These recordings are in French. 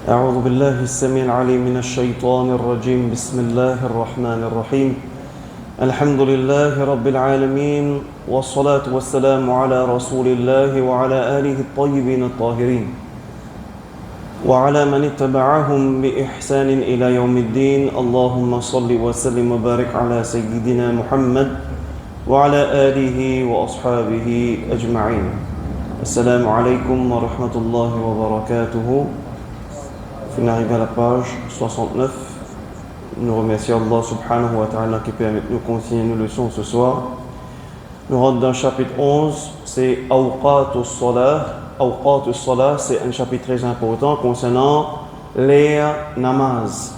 أعوذ بالله السميع العليم من الشيطان الرجيم بسم الله الرحمن الرحيم الحمد لله رب العالمين والصلاة والسلام على رسول الله وعلى آله الطيبين الطاهرين وعلى من اتبعهم بإحسان إلى يوم الدين اللهم صل وسلم وبارك على سيدنا محمد وعلى آله وأصحابه أجمعين السلام عليكم ورحمة الله وبركاته. On arrive à la page 69. Nous remercions Allah subhanahu wa ta'ala qui permet de nous continuer nos leçons ce soir. Nous rentrons dans le chapitre 11, c'est Awqatus Salah. Awqatus Salah, c'est un chapitre très important concernant les namaz.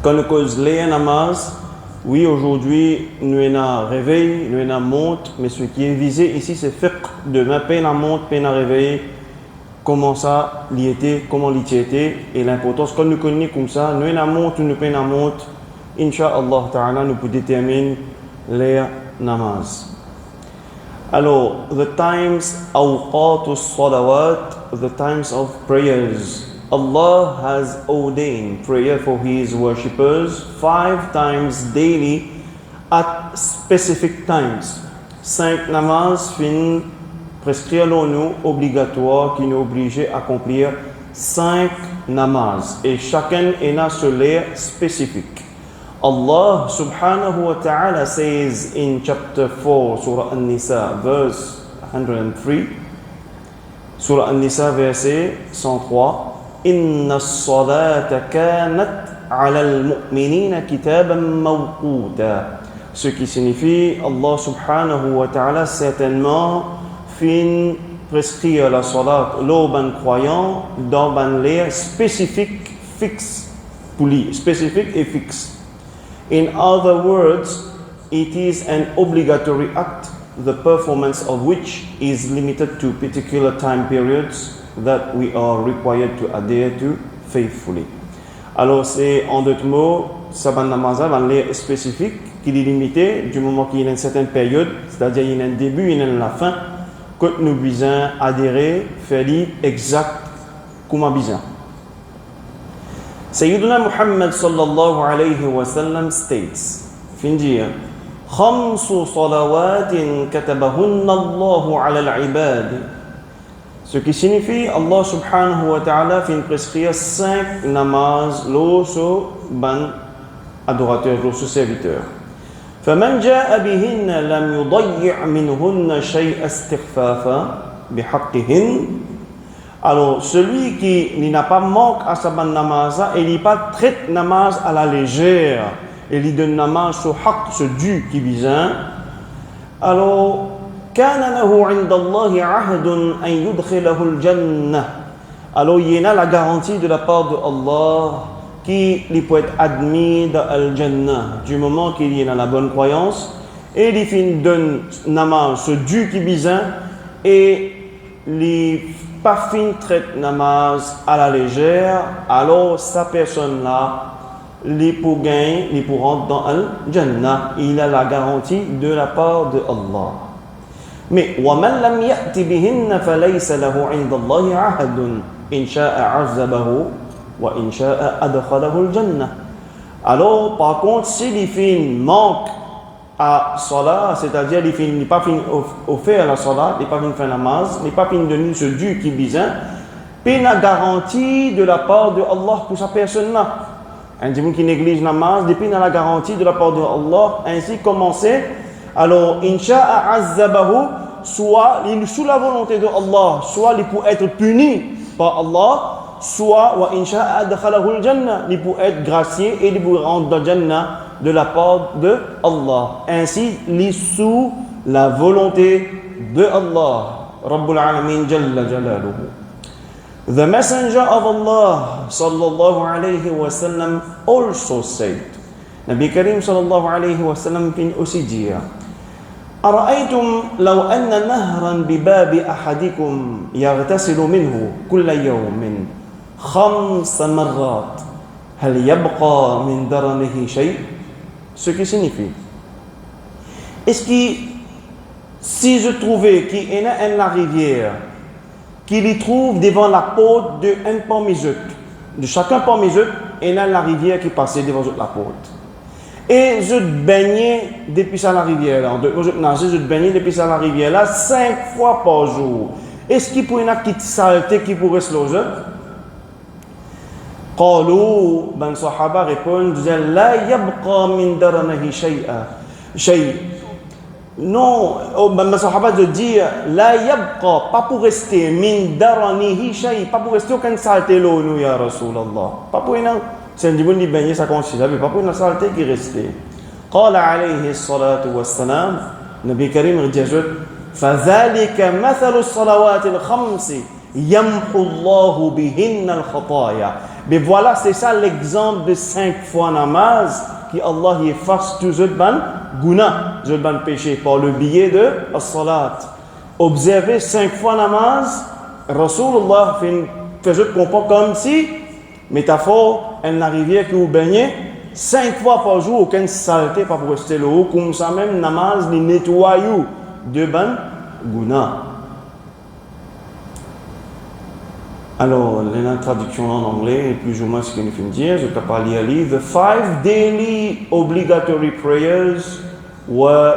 Quand nous cause les namaz, oui, aujourd'hui, nous avons réveil, nous avons montre, mais ce qui est visé ici, c'est fiqh. Demain, peine à montre, peine à réveil. Comment ça l'y était, comment l'y était, et l'importance, quand nous connaissons comme ça, nous en montre, nous peine à montre, Inch'Allah Ta'ala, nous pouvons déterminer les namaz. Alors, the times, awqatus salawat, the times of prayers. Allah has ordained prayer for His worshippers 5 times daily at specific times. 5 namaz fin prescrire nous obligatoire qui nous oblige à accomplir 5 namaz et chacun est dans ce l'air spécifique. Allah subhanahu wa ta'ala says in chapter 4 Surah An-Nisa verse 103, Surah An-Nisa verset 103, Inna as-salata kanat 'ala al-mu'minina kitaban mawquta, ce qui signifie Allah subhanahu wa ta'ala certainement fin prescrire la salat l'auban croyant dans ban l'air spécifique fixe pour lui, spécifique et fixe. In other words, it is an obligatory act, the performance of which is limited to particular time periods that we are required to adhere to faithfully. Alors c'est en d'autres mots, ça ban namazal ban l'air spécifique qui est limité du moment qu'il y a une certaine période, c'est-à-dire il y a un début, il y a une fin, que nous besoin adhérer, faire exact comme besoin. Sayyiduna Muhammad sallallahu alayhi wa sallam states, fin dire, خمس صلوات كتبهن الله على العباد. Ce qui signifie Allah subhanahu wa ta'ala fin prescrire 5 namaz l'osso ban adorateur, l'osso serviteur. فمن جاء بهن لم يضيع منهن شيء استخفافا بحقهن. Alors celui qui n'a pas manque à sa ban namaz et il pas traite namaz à la légère et il donne namaz ce haq, ce dû qui vient, alors كان له عند الله عهد أن يدخله الجنة. Alors il y a la garantie de la part de Allah qui peut être admis dans Al-Jannah du moment qu'il y a la bonne croyance et il fin donne namaz ce dû qui besoin et il pas fin traite namaz à la légère, alors sa personne là il pour gagner, il pour rentrer dans Al-Jannah, il a la garantie de la part de Allah. Mais وَمَنْ لَمْ يَأْتِ بِهِنَّ فَلَيْسَ لَهُ عِنْدَ اللَّهِ عَهْدٌ إِنْ شَاءَ عَذَّبَهُ وَإِنْ شَاءَ أَدْخَلَهُ الْجَنَّةِ. Alors par contre s'il fin manque à salat, c'est-à-dire il n'est pas fin offert la salat, il n'est pas fin faire namaz, il n'est pas fin donner ce dû qui besoin, puis la garantie de la part de Allah pour sa personne là. Un dimanche qui néglige namaz, depuis la garantie de la part de Allah, ainsi commencer. Alors insha'a azzabahu, soit il sous la volonté de Allah, soit il peut être puni par Allah, soit wa insha'a adkhalahu al-jannah, il peut être gracié et il peut rentrer dans le jannah de la part de Allah. Ainsi, il est sous la volonté de Allah, Rabbul Alamin Jalla Jalaluhu. The Messenger of Allah sallallahu alayhi wa sallam also said, Nabi Karim sallallahu alayhi wa sallam fin aussi dire, أرأيتم لو أن نهرا بباب أحدكم يغتسل منه كل يوم 5 مرات هل يبقى من درنه شيء. Ce qui signifie, est-ce que si je trouvais qu'il y a une rivière qu'il y trouve devant la porte de un parmi eux. De chacun parmi eux, il y a la rivière qui passait devant la porte. Et je baignais depuis ça la rivière là. Je baignais depuis ça la rivière là 5 fois par jour. Est-ce qu'il pourrait y avoir une petite saleté qui pourrait se loger? قالوا ben sahaba répondent لا يبقى من درنه شيء. Non, ben sahaba de dire لا يبقى, pas pour rester min daranihi shay, pas pour rester aucune saleté là nous ya Rasulallah. Pas pour une c'est un dibon baigner ça considère pas pour une saleté qui restait. قال عليه الصلاة والسلام Nabi Karim dit فذلك مثل الصلوات الخمس يمحو الله بهن الخطايا. Mais voilà, c'est ça l'exemple de 5 fois namaz qui Allah y efface tous les guna, tous les péchés par le biais de la salat. Observer 5 fois namaz, Rasulullah faisait comprendre comme si, métaphore, une rivière qui vous baignez 5 fois par jour, aucune saleté, pas pour rester là haut, comme ça même namaz, ni nettoie de ban guna. Alors, la traduction en anglais est plus ou moins ce qu'il nous dire. Je peux pas lire. The 5 daily obligatory prayers were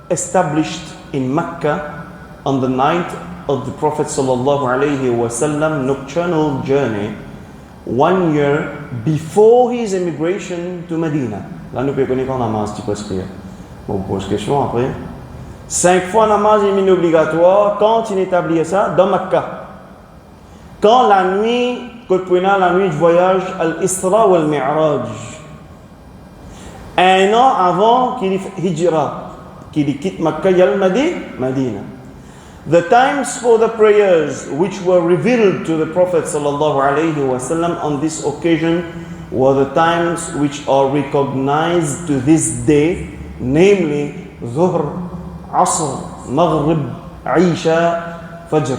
established in Mecca on the night of the Prophet sallallahu alayhi wa sallam nocturnal journey 1 year before his immigration to Medina. Là, nous pouvons connaître en namaz, tu peux se prier. Bon, pose question après. 5 fois namaz est obligatoire quand il établit ça dans Mecca. Quand la nuit, la nuit du voyage Al-Isra ou Al-Mi'raj, 1 an avant qu'il hijra, qu'il quitte Makkah al-Madina. The times for the prayers which were revealed to the Prophet sallallahu alayhi wa sallam on this occasion were the times which are recognized to this day, namely Dhuhr, Asr, Maghrib, Isha, Fajr.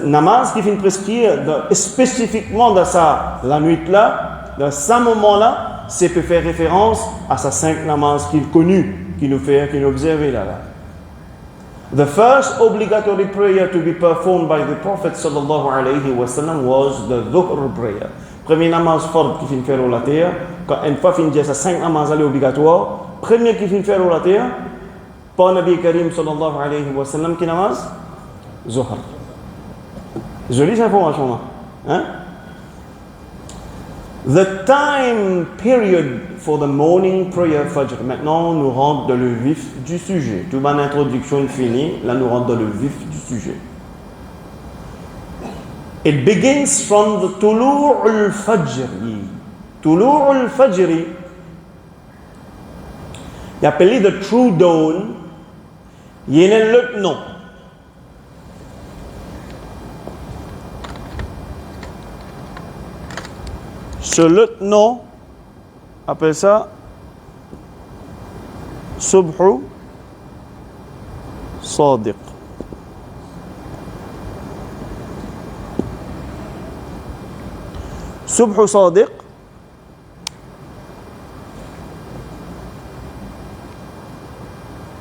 Namaz qui finit prescrire spécifiquement dans ça, la nuit là, dans ce moment-là, c'est peut faire référence à sa 5 namaz qu'il connu, qu'il nous fait, qu'il nous observe là. The first obligatory prayer to be performed by the Prophet sallallahu alayhi wa sallam was the Dhuhr prayer. Premier namaz fard qui finit faire la terre, quand une fois finit dire sa 5 namaz obligatoire, premier qui finit faire la terre, par Nabi Karim sallallahu alayhi wa sallam qui namaz Zuhr. Jolie cette information-là. Hein? The time period for the morning prayer Fajr. Maintenant, nous rentrons dans le vif du sujet. Toute ma introduction finie. Là, nous rentrons dans le vif du sujet. It begins from the Tulu' al-Fajr. Tulu' al-Fajr, il appelé the true dawn. Il y a un autre nom. Ce lieutenant appelle ça Subhu Sadiq. Subhu Sadiq,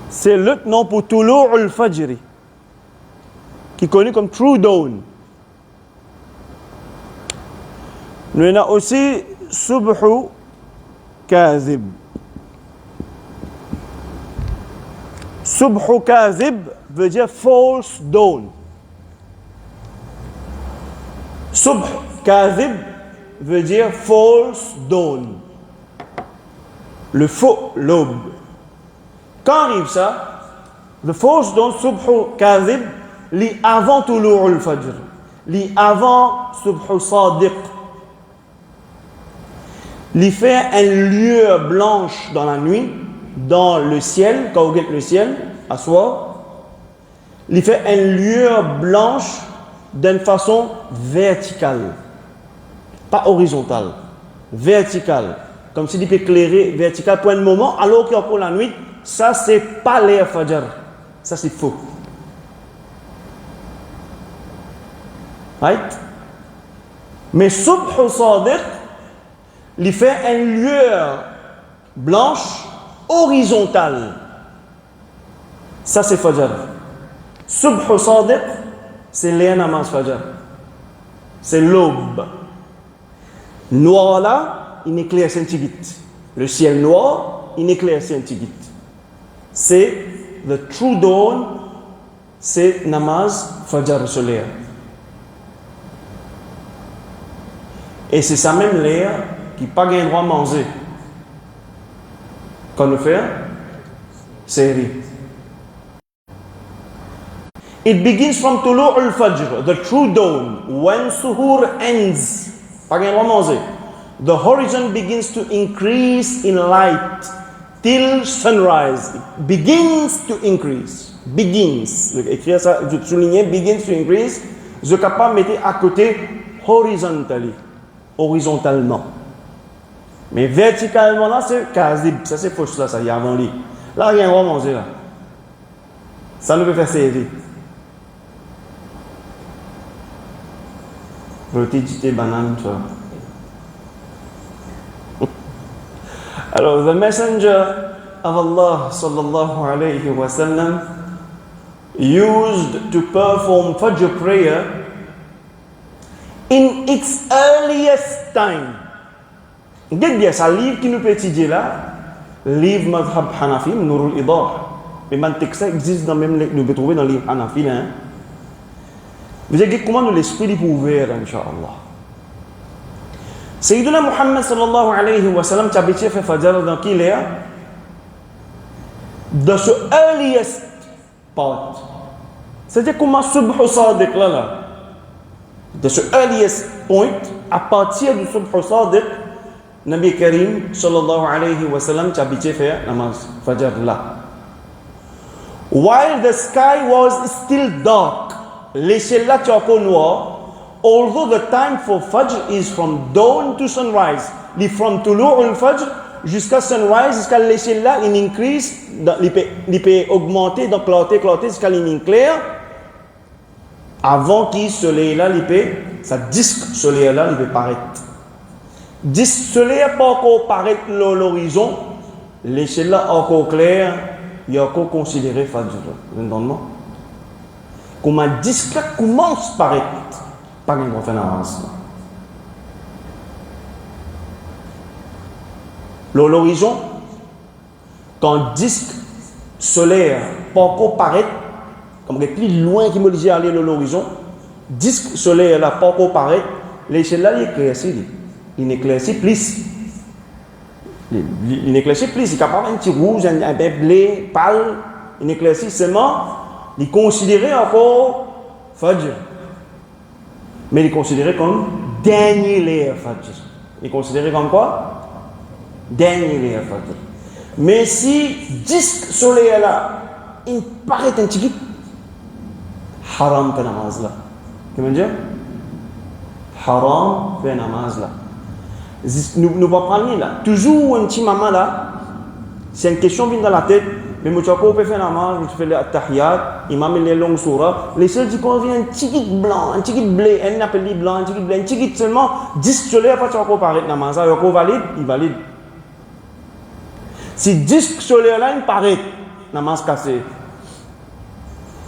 c'est le lieutenant pour Tulu' al-Fajr, qui est connu comme True Dawn. Nous avons aussi Subhu Kazib. Subhu Kazib veut dire false dawn. Subh Kazib veut dire false dawn. Le faux l'aube. Quand arrive ça, le false dawn, Subhu Kazib, lit avant Tulu' al-Fajr, lit avant Subhu Sadiq. Il fait une lueur blanche dans la nuit, dans le ciel, quand vous regardez le ciel, à soir. Il fait une lueur blanche d'une façon verticale. Pas horizontale, verticale. Comme s'il peut éclairer vertical pour un moment, alors qu'il y a pour la nuit, ça c'est pas l'air Fajr. Ça c'est faux. Right? Mais Subhu Sadiq, il fait une lueur blanche horizontale. Ça c'est Fajr. Subhu Sadiq, c'est les namaz fajr. C'est l'aube. Noir là, il éclaircit un petit vite. Le ciel noir, il éclaircit un petit vite. C'est the true dawn, c'est namaz fajr solaire. Et c'est ça même l'air qui n'a pas le droit de manger. Qu'on le fait, c'est It begins from Tulu' al-Fajr, the true dawn, when suhoor ends. Pas le droit de manger. The horizon begins to increase in light till sunrise. It begins to increase. Begins. Écrire ça, je souligne, begins to increase. Je suis capable de mettre à côté horizontally. Horizontalement. Mais verticalement, là, c'est quasi. Ça, c'est fausse, là, ça y est avant lui. Là, il y a un roi manger, là. Ça nous peut faire servir. Rôti, jité, banane, tu vois. Alors, the messenger of Allah, sallallahu alayhi wa sallam, used to perform Fajr prayer in its earliest time. Qu'est-ce que ça livre qui nous peut étudier là? Livre Madhab Hanafi, Nurul Idah. Mais man texte existe dans même nous peut trouver dans le livre Hanafi là. Vous savez comment nous l'esprit est ouvert, Inch'Allah. Sayyidina Muhammad sallallahu alayhi wa sallam t'a habitué à faire Fajr dans qui l'air? Dans ce earliest part. C'est-à-dire comment Subh Sadiq là. De ce earliest point, à partir du Subh Sadiq, Nabi Karim sallallahu alayhi wa sallam t'a habitué à faire namaz Fajr là. While the sky was still dark, l'échelle là est encore noire, although the time for Fajr is from dawn to sunrise, from Tulu' al-Fajr jusqu'à sunrise, jusqu'à l'échelle là, il increase, il peut augmenter, donc cloter jusqu'à l'in clair, avant qu'il soleil là, il peut, ça disque soleil là, il peut paraître. Disque soleil pas encore paraître l'horizon, l'échelle là encore clair, il y a encore considéré Fajr. Vous entendez? Comme un disque commence à paraître, pas qu'il va faire avance. L'horizon, quand disque solaire pas encore paraître, comme il est plus loin qu'il me dit aller l'horizon, disque solaire là pas encore paraître, l'échelle là il éclaircit, il éclaircit plus. Il éclaircit plus, il est capable un petit rouge, un peu bleu, pâle, il éclaircit seulement, il est considéré encore Fajr. Mais il est considéré comme dernier layer Fajr. Il est considéré comme quoi? Dernier layer Fajr. Mais si disque soleil là, il paraît un petit peu haram fait namaz là. Comment dire? Haram fait namaz là. Nous va prendre là. Toujours un petit maman là. C'est une question qui vient dans la tête. Mais moi, tu peux faire namaz, tu fais le tahiyat, imam les longues surahs. Les seuls qui conviennent un petit kit blanc, un petit kit bleu, elle n'appelle pas blanc, un petit kit bleu, un petit kit seulement 10 soleil, après tu vas paraître namaz. Ça, il valide, il valide. Si 10 soleil là, il paraît, namaz cassé.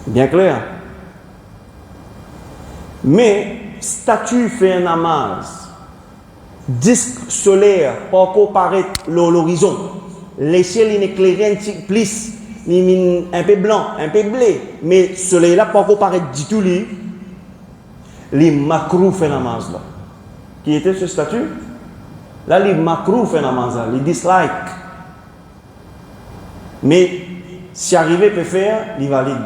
Bien clair. Mais, statut fait un namaz. Disque solaire, pas encore paraître l'horizon. L'échelle est éclairée un petit plus, un peu blanc, un peu bleu, mais soleil là pas encore paraître du tout les makrou fait namaz là. Qui était ce statut? Là les makrou fait namaz là, les dislike. Mais si arrivé peut faire, il valide.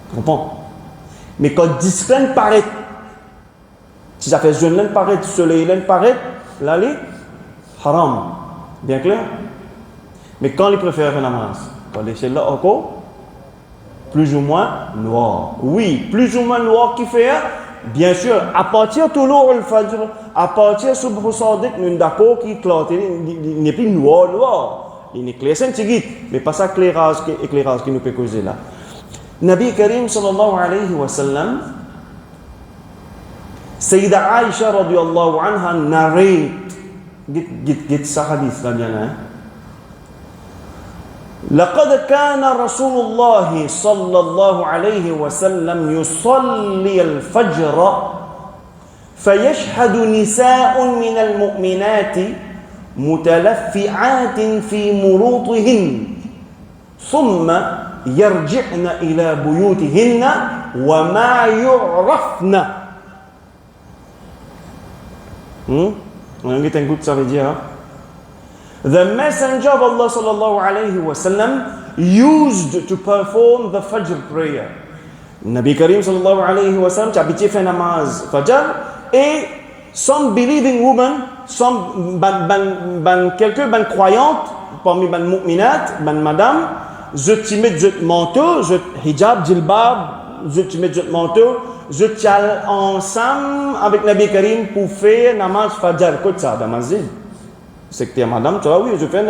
Tu comprends? Mais quand discret paraît, si ça fait jeune l'un paraît, soleil l'un paraît, là les haram. Bien clair? Mais quand il préfère faire namaz, quand l'échelle là encore, plus ou moins noir. Oui, plus ou moins noir qui fait, bien sûr, à partir de Tulu' al-Fajr, à partir de Subh Sadiq, nous sommes d'accord qu'il n'est plus noir. Il est clair, c'est un petit guide, mais pas ça éclairage qui nous peut causer là. Nabi Karim sallallahu alayhi wa sallam, Sayyida Aisha radiyallahu anha narrate, get sa hadith là bien hein. لقد كان رسول الله صلى الله عليه وسلم يصلي الفجر فيشهد نساء من المؤمنات متلفعات في مروطهن ثم يرجعن إلى بيوتهن وما يعرفن. Kita ikut ça veut dire. The messenger of Allah sallallahu alayhi wa sallam used to perform the Fajr prayer. Nabi Karim sallallahu alayhi wa sallam habitué fait namaz Fajr et some believing women, some quelques croyantes parmi ban mu'minat, ban madame, je timide je manteau, je hijab, jilbab, je timide je manteau, je tiens ensemble avec Nabi Karim pour faire namaz Fajr. Qu'est-ce que ça dans masjid? C'est que madame, tu vois, oui, je fais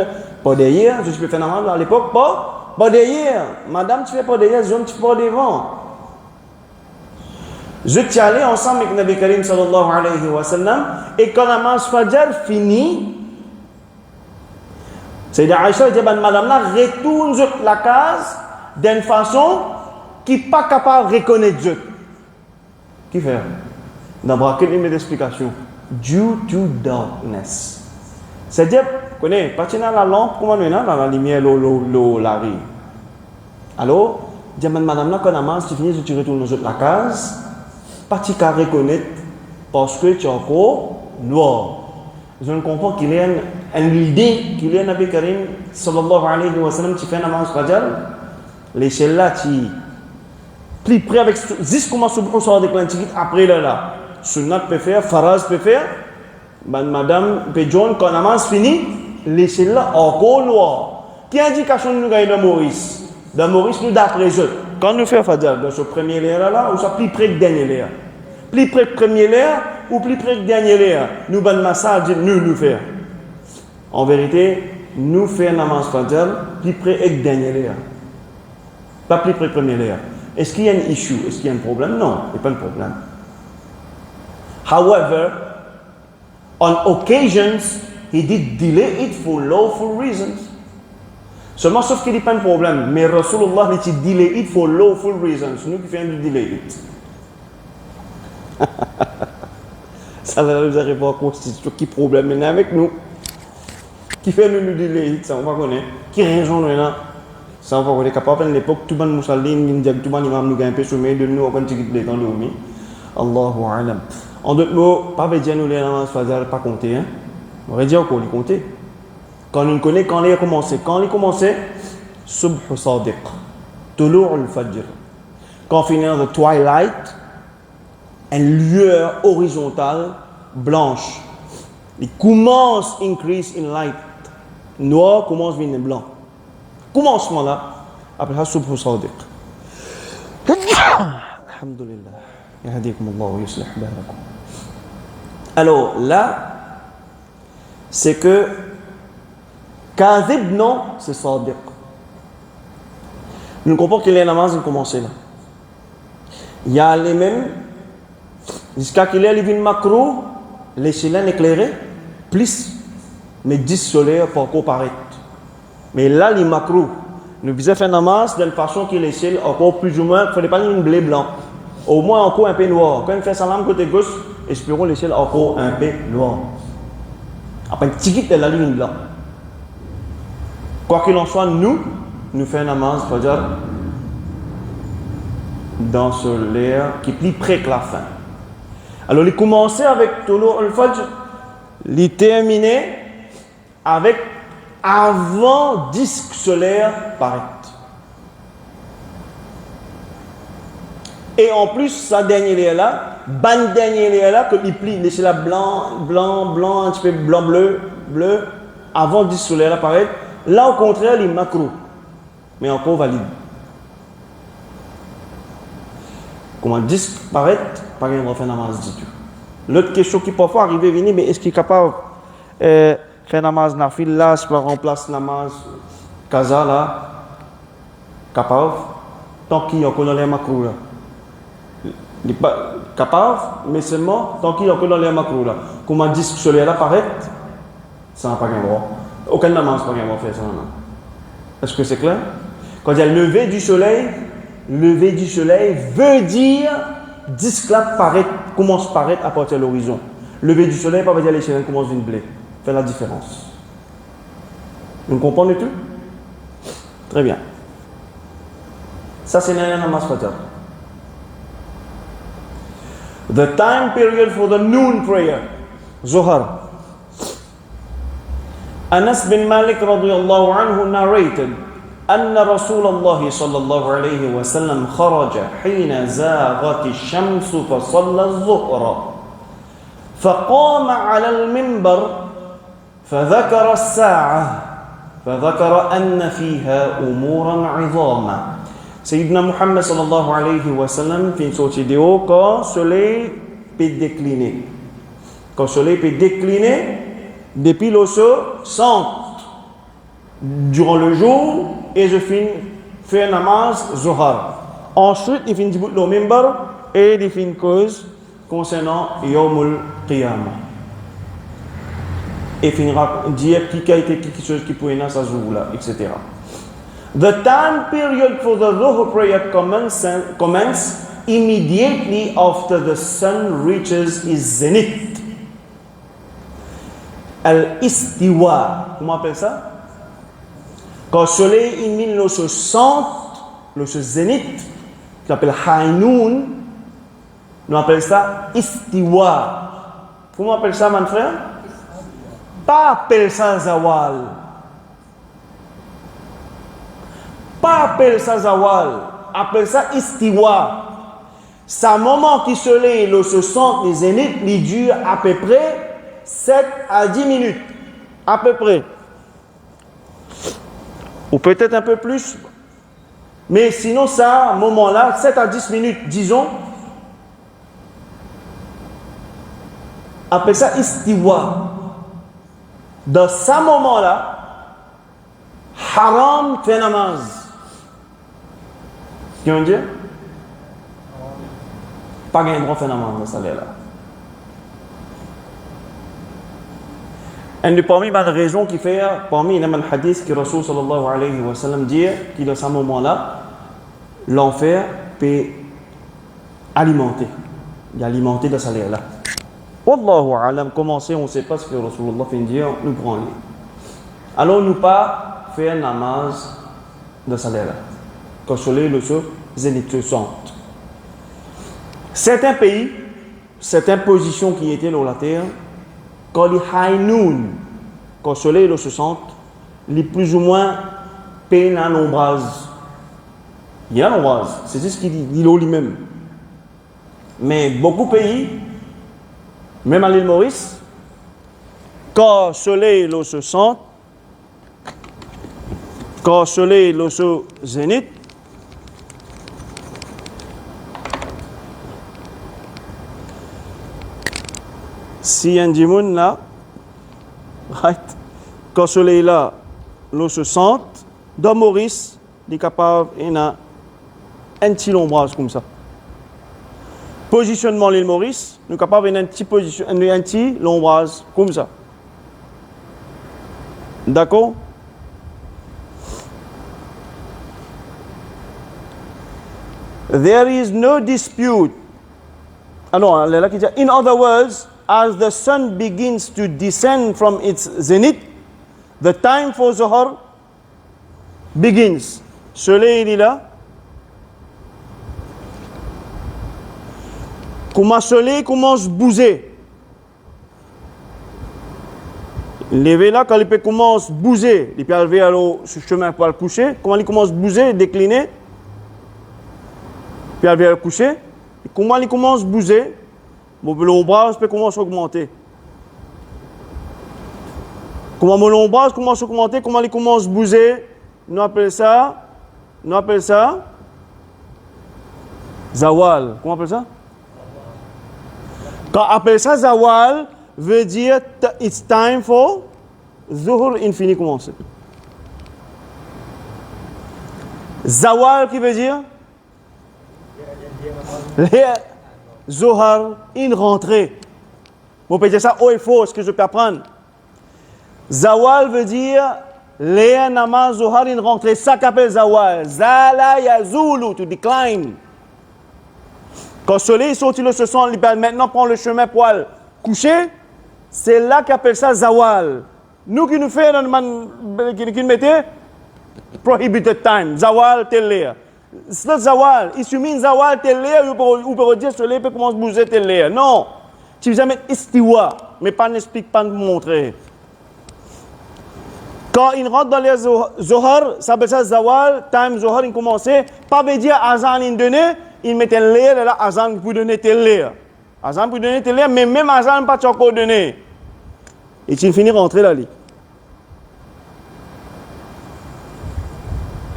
pas derrière, je peux faire namaz à l'époque, pas derrière. Madame, tu fais pas derrière, je ne fais pas devant. Je suis allé ensemble avec Nabi Karim sallallahu alayhi wa sallam, et quand la namaz Fajr finit, Sayyidah Aïcha dit, madame là, retourne la case d'une façon qui n'est pas capable de reconnaître Dieu. Qui fait? D'abord, quelle est l'explication? Due to darkness. C'est-à-dire, vous connaissez, partir dans la lampe, comment on est dans la lumière, la rue. Alors, dit, madame là, quand la namaz, tu finis, tu retournes dans la case, pas tu qu'à reconnaître parce que tu es encore noir. Je ne comprends qu'il y a une idée qu'il y a un Nabi Karim sallallahu alayhi wa sallam qui fait un namaz Fajr. L'échelle là, tu plus près avec 10 comment subh sort de l'antiquité après là. Sunnat peut faire, faraz peut faire. Madame Péjon, quand namaz fini, l'échelle là encore noir. Quelle indication nous gagne dans Maurice? Dans Maurice, nous d'après eux. Quand nous faisons Fajr, dans ce premier layer là, ou ça plus près que dernier layer. Plus près que premier layer ou plus près que dernier layer. Nous ban massage, nous faire. En vérité, nous faisons namaz Fajr plus près que dernier layer. Pas plus près que premier layer. Est-ce qu'il y a un issue? Est-ce qu'il y a un problème? Non, il n'y a pas de problème. However, on occasions, he did delay it for lawful reasons. Seulement, sauf qu'il n'y a pas de problème. Mais Rasulullah dit delay it for lawful reasons. Nous qui faisons du delay it. Ça nous arrive à constituer qui problème maintenant avec nous. Qui fait nous delay it, ça on va connaître. Qui raison nous là? Ça on va connaître. Capable à l'époque, tout le monde moussaline, tout le monde imam nous gagne un peu sommeil de nous, on va dire les temps de nous. Allahu alam. En d'autres mots, pas veut dire nous les namaz Fajr pas compter. Hein? On va dire qu'on les compter. Quand on connaît, quand il a commencé. Quand il a commencé, Subh Sadiq, Tulu' al-Fajr. Quand on finit the twilight, une lueur horizontale blanche. Il commence increase in light. Noir commence à venir blanc. Commencement là, après ça, Subh Sadiq. Alhamdulillah. Yahdikum Allah wa yuslih balakum. Alors là, c'est que Kazib, non, c'est Sadiq. Nous comprenons que les namaz ont commencé là. Il y a les mêmes, jusqu'à qu'il y ait les vignes macro, les chilènes éclairés, plus, mais 10 solaires pour encore paraître. Mais là, les macro, nous faisons faire namaz d'une façon qui les chilènes encore plus ou moins, il ne fallait pas une blé blanc. Au moins encore un peu noir. Quand on fait salam côté gauche, espérons les chilènes encore un peu noir. Après, un petit kit de la ligne blanc. Quoi qu'il en soit, nous faisons un namaz Fajr dans ce l'air qui est plus près que la fin. Alors, il commençait avec Tulu' al-Fajr, il terminait avec avant disque solaire paraît. Et en plus, sa dernière layer là, ban dernière layer là, que il plie, laissez la blanc, un petit peu bleu, avant disque solaire apparaît. Là, au contraire, il est macro, mais encore valide. Comment disque paraît, pas rien de faire namaz du tout. L'autre question qui parfois arrive à venir, mais est-ce qu'il est capable de faire namaz nafil là, si on remplace namaz kaza là, capable, tant qu'il y a encore dans les macro là. Il n'est pas capable, mais seulement tant qu'il y a encore dans les macro là. Comment disque solaire là paraît, ça n'a pas rien droit. Aucun namaz pas rien faire ça. Est-ce que c'est clair? Quand il y a lever du soleil veut dire disclap commence à paraître à partir de l'horizon. Lever du soleil, pas veut dire les chiens commencent à blé. Fait la différence. Vous comprenez tout? Très bien. Ça, c'est un namaz fajr. The time period for the noon prayer, Zuhar. Anas bin Malik radiyallahu anhu narrated أن رسول الله صلى الله عليه وسلم خرج حين زاغت الشمس فصلى الظهر فقام على المنبر فذكر الساعة فذكر أن فيها أمورا عظاما. Sayyidina Muhammad sallallahu alayhi wa sallam fait une sortie de haut quand le soleil peut décliner. Quand le soleil peut décliner depuis le centre durant le jour et je fais un namaz Zuhar. Ensuite, il finit le mimbar et il fait une cause concernant Yawmul Qiyamah. Et finira dire qui a été quelque chose qui pouvait naître à Zoula, etc. The time period for the Dhuhr prayer commences immediately after the sun reaches its zenith. Al-Istiwa. Comment on appelle ça? Quand le soleil illumine le centre, le zénith, qu'on appelle Hainoun, on appelle ça Istiwa. Comment on appelle ça, mon frère? Pas appelle ça Zawal. Pas appelle ça Zawal. Appelle ça Istiwa. C'est un moment qui le soleil le centre, les zéniths, il dure à peu près 7 à 10 minutes. À peu près. Ou peut-être un peu plus. Mais sinon, ça, à un moment-là, 7 à 10 minutes, disons, appelle ça istiwa. Dans ce moment-là, haram fait namaz. Qu'est-ce qu'on dit? Pas gain droit fait namaz dans ce là. Une parmi les raisons qui fait, parmi les hadiths que Rasul sallallahu alayhi wa sallam dit qu'il à ce moment-là, l'enfer peut alimenter. Il alimenter dans ce là. Wallahu alam, commencer, on ne sait pas ce que Rasulullah fait dire, nous prenons. Alors nous pas faire namaz dans ce là. Quand le soleil le zénith se sent. Certains pays, certaines positions qui étaient dans la terre, quand les Hainoun, quand le soleil se sent, les plus ou moins peine à l'ombrage. Il y a l'ombrage, c'est ce qu'il dit lui-même. Mais beaucoup de pays, même à l'île Maurice, quand le soleil se sent, quand le soleil se zénith, si y a un dimoun là, right, quand le soleil là, l'eau se sent, dans Maurice, il est capable, il y a un petit ombrage comme ça. Positionnement l'île Maurice, nous sommes capables d'un petit ombrage comme ça. D'accord? There is no dispute. Alors, là qui dit, in other words, as the sun begins to descend from its zenith, the time for Zuhur begins. Soleil il est là. Comment le soleil commence à bouger. Levé là, quand il commence à bouger, il peut arriver sur le chemin pour le coucher. Comment il commence à bouger, décliner, puis arriver à le coucher. Et comment il commence à bouger, l'ombrage peut commencer à augmenter. Comment mon ombrage commence à augmenter, comment il commence à bouger, nous appelons ça Zawal. Comment on appelle ça? Quand on appelle ça Zawal, veut dire it's time for Zuhur infini commencer. Zawal qui veut dire Zuhur, une rentrée. On peut dire ça haut et faux, ce que je peux apprendre. Zawal veut dire l'air nama Zohar, il rentre, ça qu'appelle Zawal. Zala yazulu, to decline. Quand le soleil sortit le ce soir, il peut maintenant prendre le chemin pour aller coucher, c'est là qu'appelle ça Zawal. Nous qui nous faisons, qui nous mettons, prohibited time, Zawal, tel l'air. C'est le Zawal. Il suffit Zawal, tel l'air, ou peut dire que le soleil peut commencer à bouger tel l'air. Non. Tu veux mettre istiwa, mais pas n'explique pas de montrer. Quand il rentre dans les Zohar, ça s'appelle ça Zawal, time Zohar, il commence, pas veut dire Azan il donne, il met un l'air, là, Azan pour donner tel l'air. Azan pour donner tel l'air, mais même Azan pas encore donné. Et tu finis rentrer là.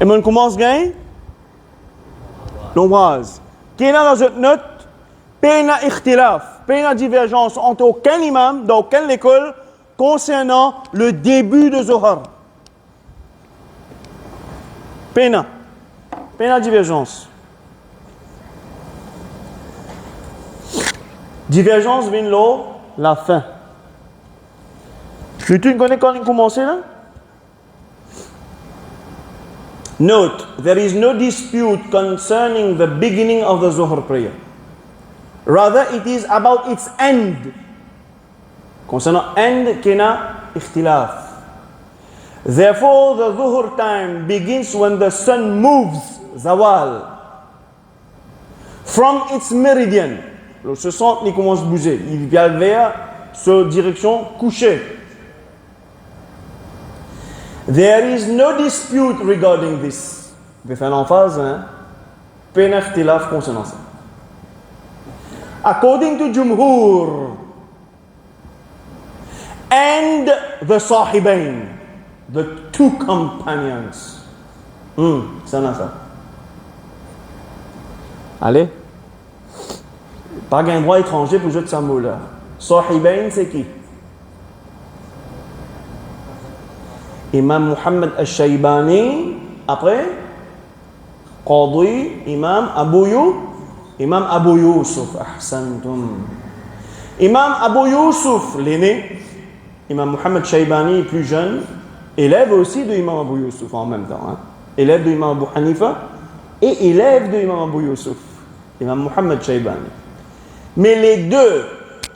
Et on commence à gagner l'ombrage. Qui est dans cette note, pas ikhtilaf, pas divergence entre aucun imam, dans aucune école, concernant le début de Zohar. Pas divergence. Divergence vient là, la fin. Tu connais quand il commence là? Note, there is no dispute concerning the beginning of the Zuhr prayer. Rather, it is about its end. Concernant end, kena ikhtilaf. Therefore, the Zuhr time begins when the sun moves, zawal, from its meridian. Le centre, il commence à bouger. Il vient vers cette direction couchée. There is no dispute regarding this. Je vais faire l'emphase, hein? Pas d'ikhtilaf concernant ça. According to Jumhur and the Sahibain, the two companions. Ça n'a ça. Allez. Pas un droit étranger pour jouer de ce mot-là. Sahibain, c'est qui? Imam Muhammad al-Shaybani, après, Qadi, Imam Abu Yusuf, ahsantum. Imam Abu Yusuf, l'aîné, Imam Muhammad al-Shaybani, plus jeune, élève aussi de Imam Abu Yusuf en même temps. Hein. Élève de Imam Abu Hanifa et élève de Imam Abu Yusuf, Imam Muhammad al-Shaybani. Mais les deux,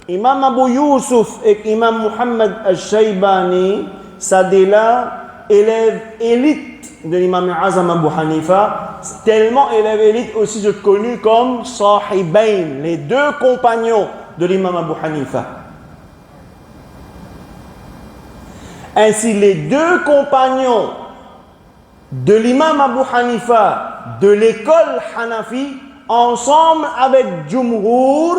Imam Abu Yusuf et Imam Muhammad al-Shaybani, ça dit là, élève élite de l'imam Azam Abu Hanifa, tellement élève élite aussi connu comme Sahibain, les deux compagnons de l'imam Abu Hanifa. Ainsi, les deux compagnons de l'imam Abu Hanifa de l'école Hanafi, ensemble avec Jumhur,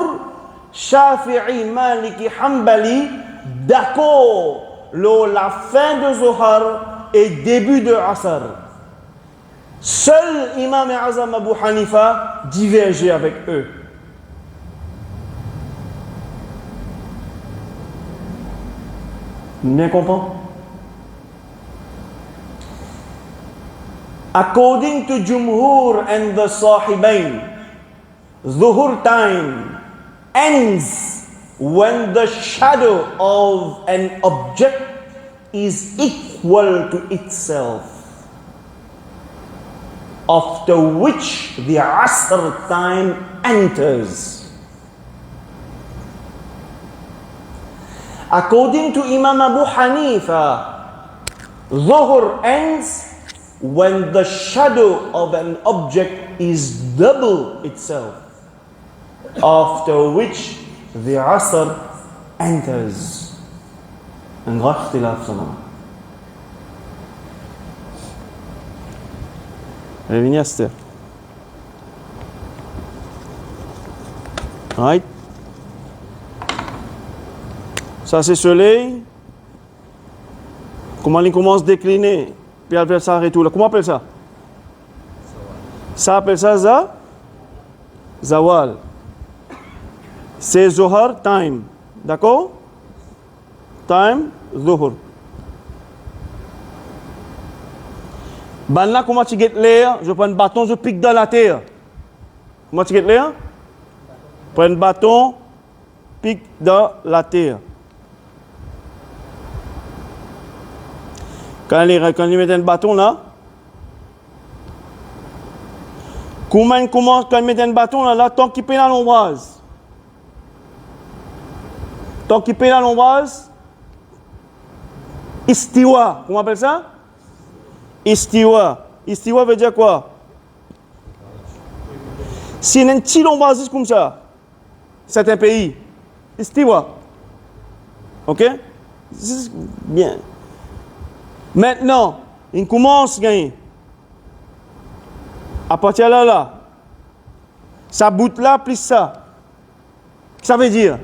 Shafi'i, Maliki, Hanbali, d'accord. La fin de Zohar et début de Asr. Seul Imam Azam Abu Hanifa divergeait avec eux. Vous bien comprenez? According to Jumhur and the Sahibain, Zuhur time ends when the shadow of an object is equal to itself, after which the Asr time enters. According to Imam Abu Hanifa, Zuhr ends when the shadow of an object is double itself, after which the Asr enters. Un grand ikhtilaf, ça va. Revenez à Esther. Right? Ça c'est soleil. Comment il commence à décliner? Puis après ça arrête tout là. Comment on appelle ça? Ça appelle ça Zawal. C'est Zohar time. D'accord? Time, Zohar. Là, comment tu guettes l'air? Je prends un bâton, je pique dans la terre. Comment tu guettes l'air? Prends un bâton, pique dans la terre. Quand ils mettent un bâton là, comment ils commencent quand ils mettent un bâton là, tant qu'ils peinent à l'ombrage. Tant qu'ils peinent à l'ombrage, istiwa, comment on appelle ça? Istiwa. Istiwa veut dire quoi? Si il y a un petit lombrage comme ça, c'est un pays. Istiwa. Ok? Bien. Maintenant, il commence à gagner. À partir de là, ça bout là plus ça. Qu'est-ce que ça veut dire?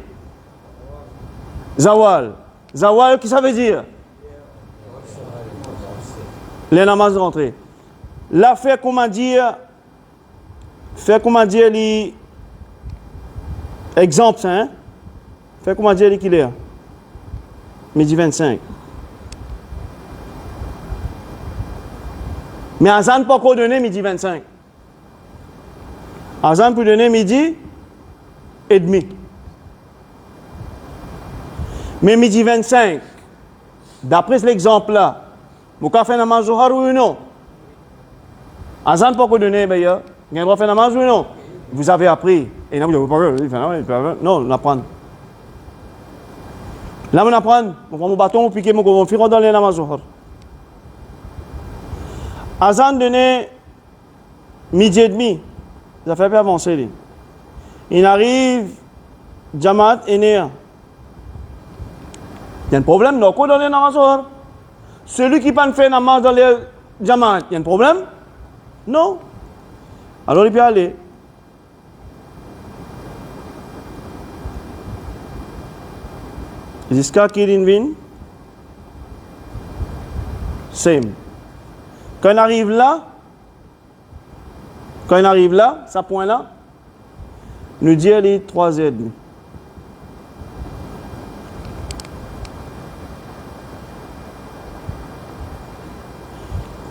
Zawal. Zawal, qu'est-ce que ça veut dire? Les namazes rentrées. Là, faire comment dire les exemples, hein? Faire comment dire qu'il est? Midi 25. Mais Azan pas encore donné midi 25. Azan peut donner midi et demi. Mais midi 25, d'après l'exemple là, vous pouvez faire namaz Zohar ou non? Azan pas encore donné, meilleur. Vous avez faire namaz ou non? Vous avez appris. Et non, vous n'avez pas. Non, on apprend. Là, on apprend. On prend mon bâton, on pique mon firo dans les namaz Zohar. Azan donné midi et demi. Ça fait pas avancer. Il arrive, Jamaat est né. Il y a un problème dans les namaz Zohar. Celui qui ne peut pas faire namaz dans les Jamaat, il y a un problème? Non. Alors il peut aller. Jusqu'à qu'il vienne. Same. Quand on arrive là, ça point là, nous dit les 3h30.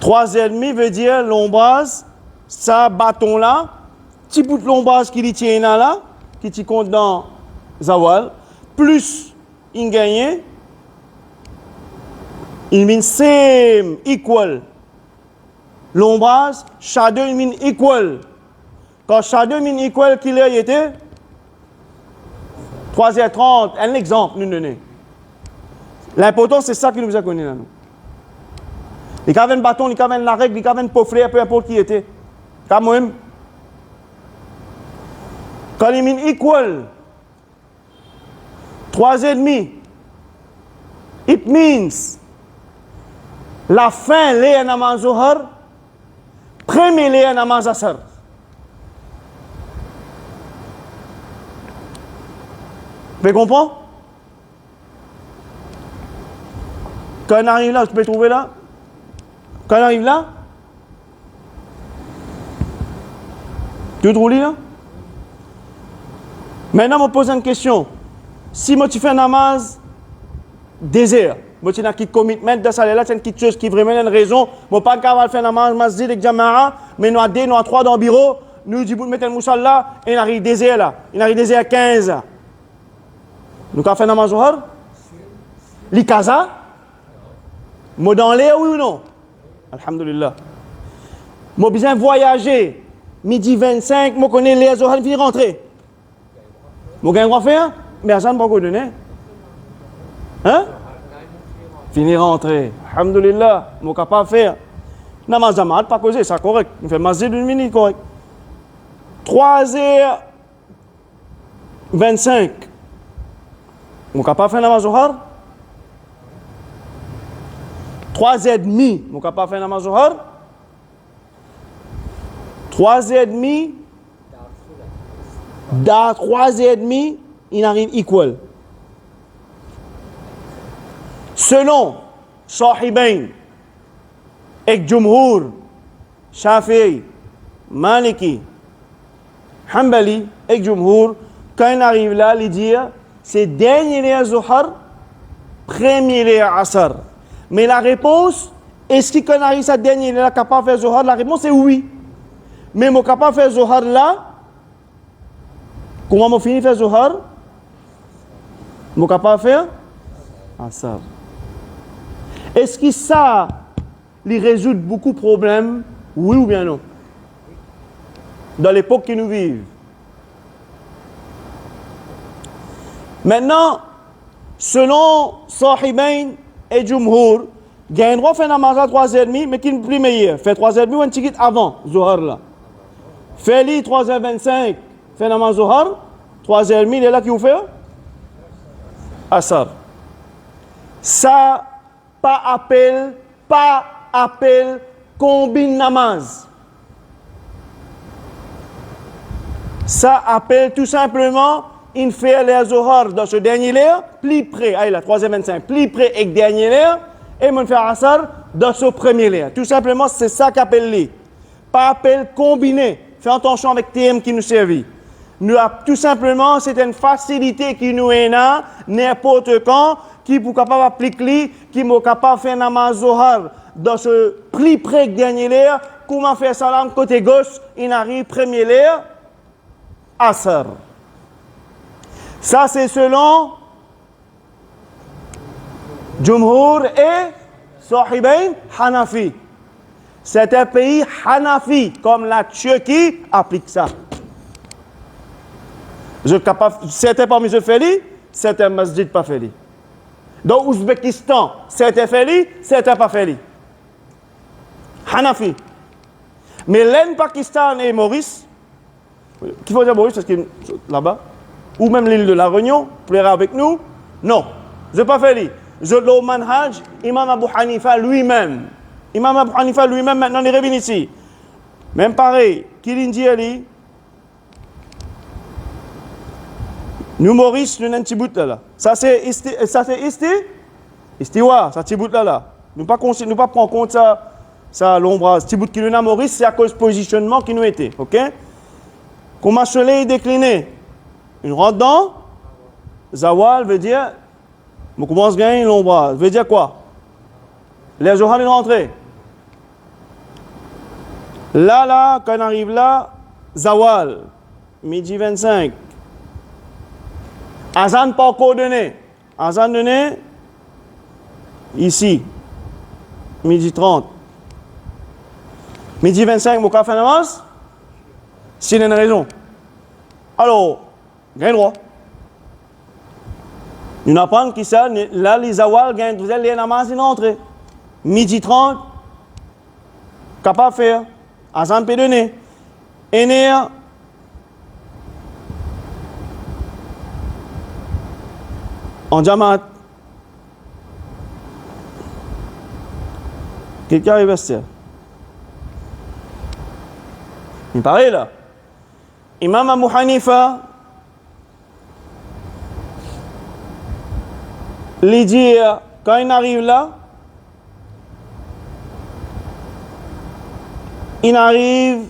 3h30 veut dire l'ombrage, ça bâton là, petit bout de l'ombrage qui tient là, qui t'y compte dans Zawal, plus il gagne, il mean same, equal. L'ombrage, shadow il mean equal. Quand shadow mean equal, qu'il était 3h30, un exemple nous donner. L'important c'est ça qui nous a connu là. Il y avait un bâton, il y avait la règle, il y avait un pauvre, peu importe qui était. Quand même. Quand il mean equal, 3h30, it means la fin les namaz Zohar, premier les namaz Asr. Vous comprenez? Quand on arrive là, tu peux trouver là? Quand on arrive là, tu trouves là? Maintenant, je me pose une question. Si moi tu fais un namaz désert, moi tu as un commitment de ça là, c'est une petite chose qui vraiment une raison, moi pas capable de faire un namaz masjid avec Jama'a, mais nous a deux, nous a trois dans le bureau, nous disons mettre un moussal là, et il arrive désert là, il arrive désert 15. Nous avons fait un namaz Zohar? L'ikaza? Moi dans l'air, oui ou non? Alhamdulillah. Moi besoin voyager. Midi 25, moi connais les Zohar, il finit rentrer. Moi gagne quoi faire? Mais Hassan pas quoi donner. Hein? Finir rentrer. Alhamdulillah. Moi capable faire. Namaz Jamaat pas causé, ça correct. On fait masjid d'une minute correct. 3h25. Moi capable faire namaz Zohar? 3h30, mon capable faire namaz Zohar. 3h30, dans 3h30, il arrive equal. Selon Sahibain, et Jumhur, Shafi'i, Maliki, Hanbali, et Jumhur, quand il arrive là, il dit c'est dernier les Zohar, premier les Asr. Mais la réponse, est-ce qu'il quand arrive sa dernière, il est capable de faire Zohar? La réponse est oui. Mais je suis capable de faire Zohar là. Comment je finis de faire Zohar? Je suis capable de faire Asar. Est-ce que ça, il résout beaucoup de problèmes, oui ou bien non? Dans l'époque que nous vivons. Maintenant, selon Sahibain et Jumhur, il y a un droit de faire namaz à 3h30, mais qui est plus meilleur. Fait 3h30 ou un petit avant, Zohar là. Fait-li 3h25, fait namaz Zohar, 3h30, il est là qui vous fait? Asar. Ça, pas appel, combine namaz. Ça appelle tout simplement il fait les Zohar dans ce dernier l'air, plus près, allez la 3h25, plus près avec le dernier l'air, et il fait Asar dans ce premier l'air. Tout simplement, c'est ça qu'appelle les. Pas appel combiné. Fais attention avec TM qui nous servit. Nous, tout simplement, c'est une facilité qui nous est là, n'importe quand, qui est capable d'appliquer, qui est capable de faire namaz Zohar dans ce plus près que dernier l'air, comment faire salam côté gauche, il arrive premier l'air, Asar. Ça, c'est selon Jumhur et Sahibain Hanafi. C'est un pays Hanafi, comme la Turquie, applique ça. C'était parmi eux fait, c'était masjid pas fait. Dans l'Ouzbékistan, c'était fait, c'était pas fait. Hanafi. Mais l'Inde, Pakistan et Maurice, qu'il faut dire Maurice parce que là-bas, ou même l'île de la Réunion, plaira avec nous, non, je n'ai pas fait. Je l'ai manhaj, Imam Abu Hanifa lui-même. Imam Abu Hanifa lui-même, maintenant, il revient ici. Même pareil, Kilindi Ali, nous Maurice, nous n'avons un petit bout là. Ça c'est istiwa, ça petit bout là. Nous pas prendre en compte ça l'ombrage. Petit bout qui nous a Maurice, c'est à cause du positionnement qui nous était, ok? Comment se l'est décliné? Une rentre dans, Zawal veut dire, on commence à gagner l'ombrage. Veut dire quoi? Les Zohar sont rentrés. Là, quand on arrive là, Zawal, midi 25. Azan pas encore donné. Azan donné, ici, midi 30. Midi 25, mon café namaz, s'il y a une raison. Alors, gagne droit. Nous apprenons que ça, là, les Zawal gagnent, vous allez les namaz, ils rentrent. Midi 30, capable de faire. Azan peut donner. Éner, en Jamaat. Quelqu'un arrive à se dire. Il paraît là. Imam Abu Hanifa, lui dit, quand il arrive là, il arrive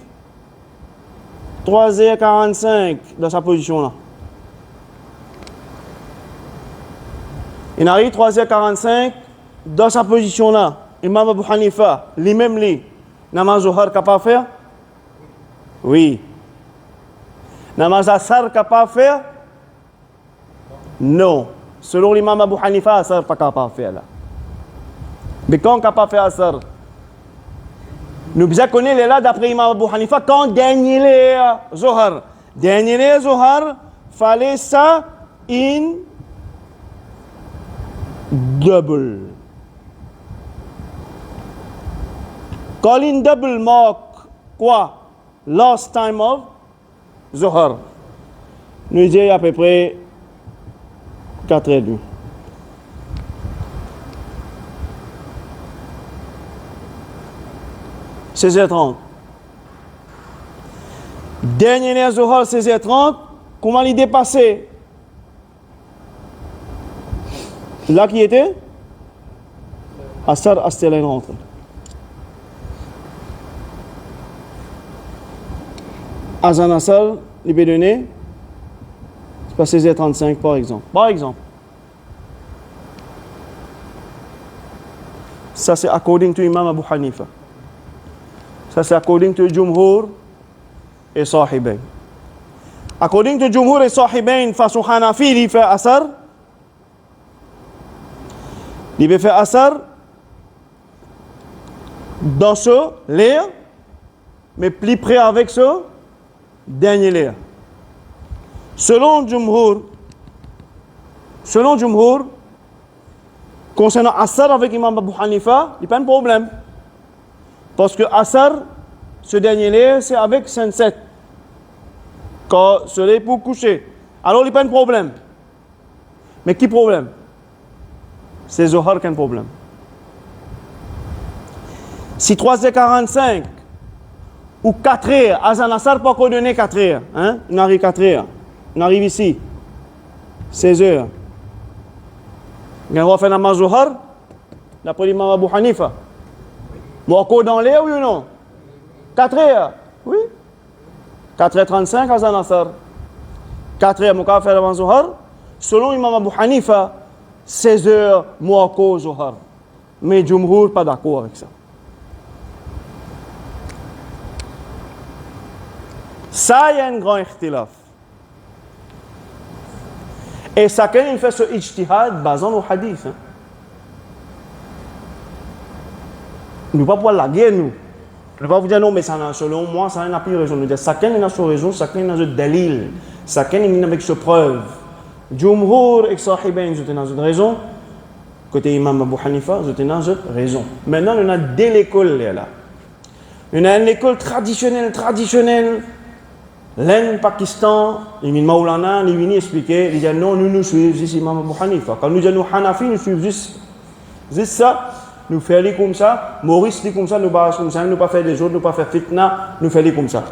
3h45 dans sa position là. Il arrive 3h45 dans sa position là. Imam Abu Hanifa, lui-même, namaz Zohar capable de faire? Oui. Namaz Asar capable de faire? Non. Selon l'imam Abu Hanifa, Asar pas capable de faire là. Mais quand capable de faire Asar? Nous bien connaissons là d'après l'imam Abu Hanifa quand dernier les Zohar. Dernier les Zohar, fallait ça in double. Quand in double marque quoi? Last time of Zohar. Nous disons à peu près 4h30. « 16h30. Dernier Zohar, 16h30. Comment il dépassait? Là qui était? Asar, Astelin rentre. Azan Asar, il peut donner? C'est pas 16h35 par exemple. Par exemple. Ça c'est according to Imam Abu Hanifa. Ça c'est according to Jumhur et Sahibain. According to Jumhur et Sahibain, façon Hanafi, il fait Asar. Il peut faire Asar dans ce lire, mais plus près avec ce dernier lire. Selon Jumhur, concernant Asar avec Imam Abu Hanifa, il n'y a pas de problème. Parce que Asar, ce dernier lire, c'est avec sunset. Quand le soleil pour coucher. Alors, il n'y a pas de problème. Mais qui problème? C'est Zohar qui a un problème. Si 3h45 ou 4h, Azan Asar pas donner 4h. Hein? On arrive 4h. On arrive ici. 16h. On va faire namaz Zohar d'après l'imam Abu Hanifa. Encore dans l'air, oui ou non? 4h. Oui. 4h35 Azan Asar. 4h, on va faire namaz Zohar. Selon l'imam Abu Hanifa, 16h, Mouako Zohar. Mais Jumhur pas d'accord avec ça. Ça, il y a un grand ikhtilaf. Et chacun il fait ce ijtihad basant au hadith. Hein. Nous ne pouvons pas la guerre, nous. On ne va pas vous dire non, mais ça, selon moi, ça n'a plus raison. Nous dire chacun a son raison, chacun a son dalil, chacun est avec ses preuves. Jumhur et Sahibain, ils ont une raison. Côté Imam Abu Hanifa, ils ont une raison. Maintenant, on a deux écoles là. On a une école traditionnelle. L'Inde, Pakistan, les Maulana, ils viennent expliquer, ils disent non, nous suivons juste Imam Abu Hanifa. Quand nous disons Hanafi, nous suivons juste ça. Nous faisons comme ça. Maurice dit comme ça, nous barrons comme ça, nous ne pas faire des autres, nous ne pas faire fitna, nous faisons comme ça.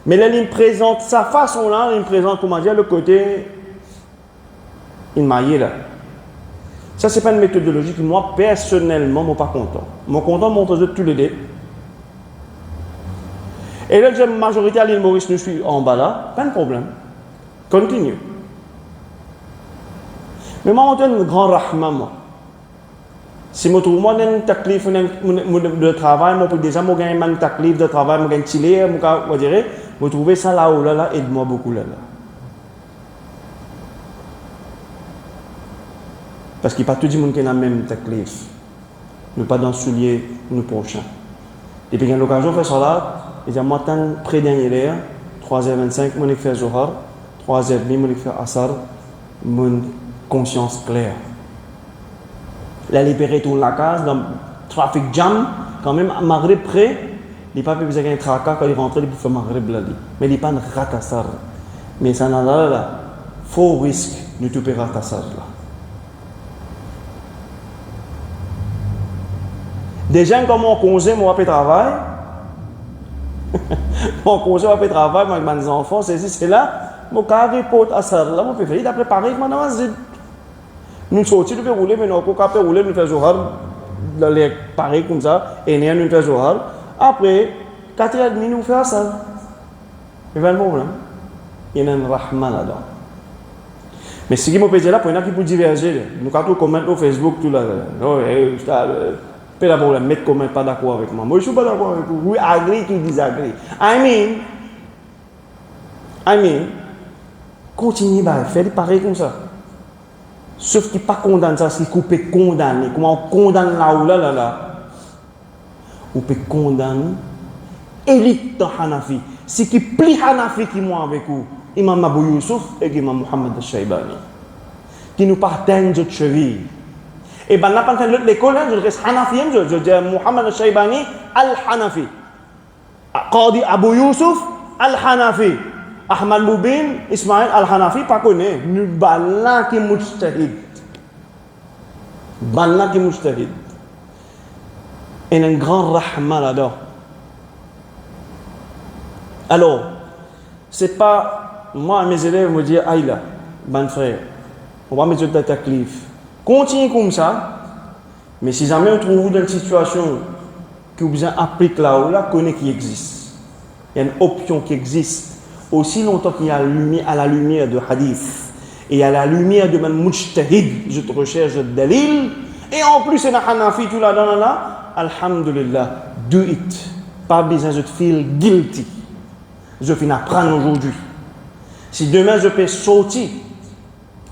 Mais là, il me présente sa façon-là, il me présente, comment dire, le côté. Il m'a là. Ça, ce n'est pas une méthodologie que moi, personnellement, je ne suis pas content. Je suis content de montrer tous les deux. Et là, la majorité à l'île Maurice, nous suis en bas là, pas de problème. Continue. Mais moi, je suis un grand rahman, moi. Si je trouve moi un taklif de travail, moi, déjà, je gagne un taklif de travail, je gagne un chilé, je trouve ça là, aide-moi beaucoup là. Parce qu'il n'y a pas tout le monde qui a le même taklif. Nous pas dans le soulier, nous prochains. Et puis, il y a l'occasion de faire ça là. Il y a moi, près-dernier l'air, 3h25, je fais Zohar, 3h30, je fais Asar, mon conscience claire. La libéré tourne la case, dans le trafic jam, quand même, à Maghreb près, il n'y a pas besoin d'un tracas quand il rentre, il peut faire Maghreb là. Mais il n'y a pas de ratasar. Mais ça n'a là, faux risque de tout faire ratasar là. Des gens comme mon congé, moi, après travail, mon congé après travail, avec mes enfants, c'est là, mon carré porte à ça, là, mon préféré, d'après Paris, maintenant, nous sortis, nous faisons rouler, mais nous faisons rouler, nous faisons Zohar, dans les pareils comme ça, et nous faisons Zohar. Après, 4h30, nous faisons ça. Il y a un problème. Il y a un rahman là-dedans. Mais ce qui m'a dit là, pour il y en a qui peuvent diverger, nous avons commenté au Facebook, tout là. Pas de problème, mettez comment pas d'accord avec moi. Moi, je ne suis pas d'accord avec vous. We agree to disagree. I mean, continuez à faire pareil comme ça. Sauf qu'il ne pas condamne ça, c'est qu'on peut condamner. Comment on condamne là. On peut condamner élite de Hanafi. C'est qui plus Hanafi qui moi avec vous. Imam Abu Yusuf et Imam Muhammad al-Shaybani. Qui nous partagent de cheville. Et bien, là, quand l'école, je reste Hanafi, je dis Muhammad al-Shaybani al-Hanafi. Qadi Abu Yusuf al-Hanafi. Ahmad Mubin, Ismail al-Hanafi, pas connu. Nous, balna qui mujtahid. Balna qui mujtahid. Il y a un grand rahma là-dedans. Alors, c'est pas, moi, mes élèves me disent, aïe ben frère, on va mettre de taklif. Continuez comme ça, mais si jamais on trouve dans une situation que vous appliquez là, connaissez qui existe. Il y a une option qui existe. Aussi longtemps qu'il y a à la lumière de hadith et à la lumière de man mujtahid, je te recherche de dalil, et en plus c'est un Hanafi tout là, alhamdulillah, do it. Pas besoin de te feel guilty. Je finis apprendre aujourd'hui. Si demain je peux sortir,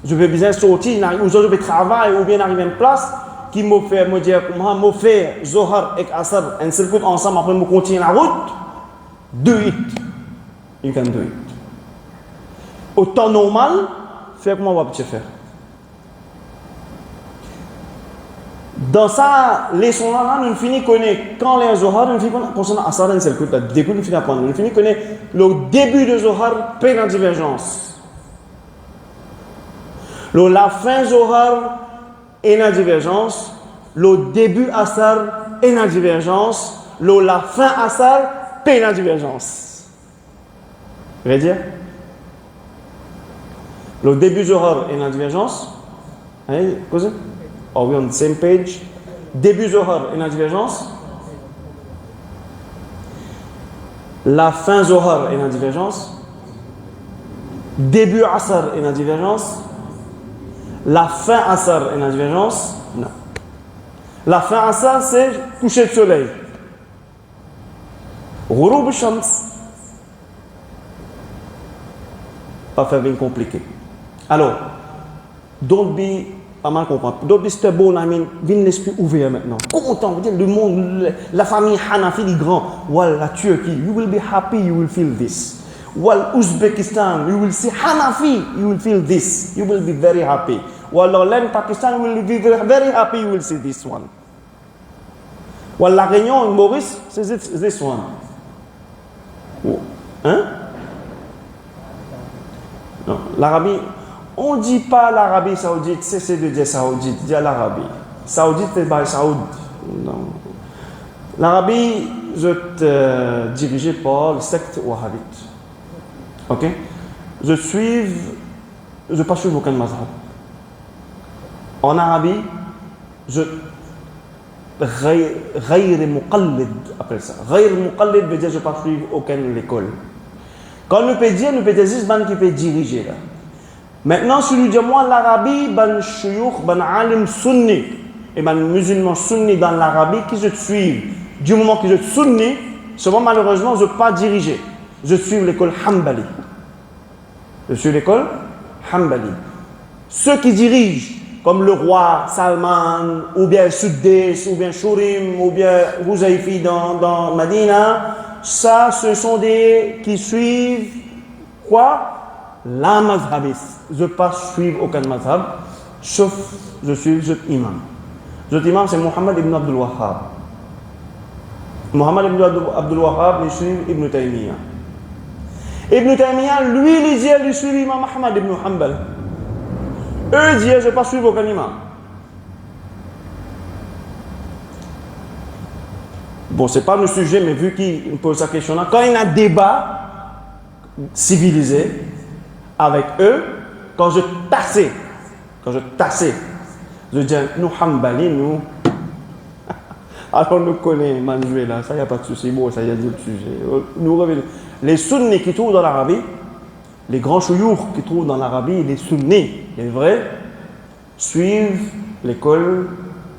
je peux bien sortir, ou je peux travailler ou bien arriver à une place, qui m'a fait, me dire, m'a fait Zohar et Asr, un seul coup ensemble, après, me continuer la route, do it. You can do it. Au temps normal, faire comment on va faire. Dans sa leçon-là, nous finissons connaître quand les Zohar, nous finissons concernant Asr, un seul coup, dès que nous finissons apprendre, nous finissons connaître le début de Zohar, paix dans divergence. La fin Zohar est dans divergence, le début Asr est dans divergence, la fin Asr est dans divergence. Vous voulez dire? Le début Zohar est dans divergence. Hein, quoi? Are we on the same page? Début Zohar est dans divergence. La fin Zohar est dans divergence. Début Asr est dans divergence. La fin Asr est dans divergence. Non. La fin Asr, c'est coucher de soleil. Ghurub al-Shams. Pas faire bien compliqué. Alors, don't be, pas mal comprendre, don't be stubborn, I mean, viens l'esprit ouvert maintenant. Content, le monde, la famille Hanafi, les grands, well, la Turquie, you will be happy, you will feel this. Well, Uzbekistan, you will see Hanafi, you will feel this. You will be very happy. Well, Land Pakistan, you will be very happy, you will see this one. Well, La Réunion, Maurice, c'est this one. Hein? Non, l'Arabie, on ne dit pas l'Arabie saoudite, cessez de dire saoudite, dis à l'Arabie. Saoudite, c'est pas Saoud. Non. L'Arabie, je te dirigé par le secte wahhabite. Ok? Je ne pas suivre aucun mazhab. En Arabie, je غير مقلد, appelle ça. غير مقلد veut dire je ne pas suivre aucune école. Quand nous peut dire juste ban qui peut diriger là. Maintenant, si nous disons moi l'Arabie, ban shuyukh, ban alim sunni et ban musulman sunni dans l'Arabie qui je suis, du moment que je suis sunni, seulement malheureusement je ne peux pas diriger. Je suis l'école Hanbali. Je suis l'école Hanbali. Ceux qui dirigent, comme le roi Salman, ou bien Suddais, ou bien Shurim, ou bien Huzaifi dans Medina, ça, ce sont des qui suivent quoi? La mazhabiste. Je ne peux pas suivre aucun mazhab, sauf je suis imam. Notre imam, c'est Muhammad ibn Abdul Wahhab. Muhammad ibn Abdul Wahhab, il suit Ibn Taymiyyah. Ibn Taymiyyah, lui, il dit, il suit l'imam Ahmad ibn Hanbal. Eux disent, je ne vais pas suivre aucun imam. Bon, ce n'est pas le sujet, mais vu qu'il pose sa question-là, quand il y a un débat civilisé avec eux, quand je tassais, je dis, nous, Hanbali, nous, alors nous connaissons Manjoué là, ça, il n'y a pas de souci, bon, ça, il y a d'autres sujets. Nous revenons. Les sunnis qui trouvent dans l'Arabie, les grands chouyours qui trouvent dans l'Arabie, les sunnis, les vrais, suivent l'école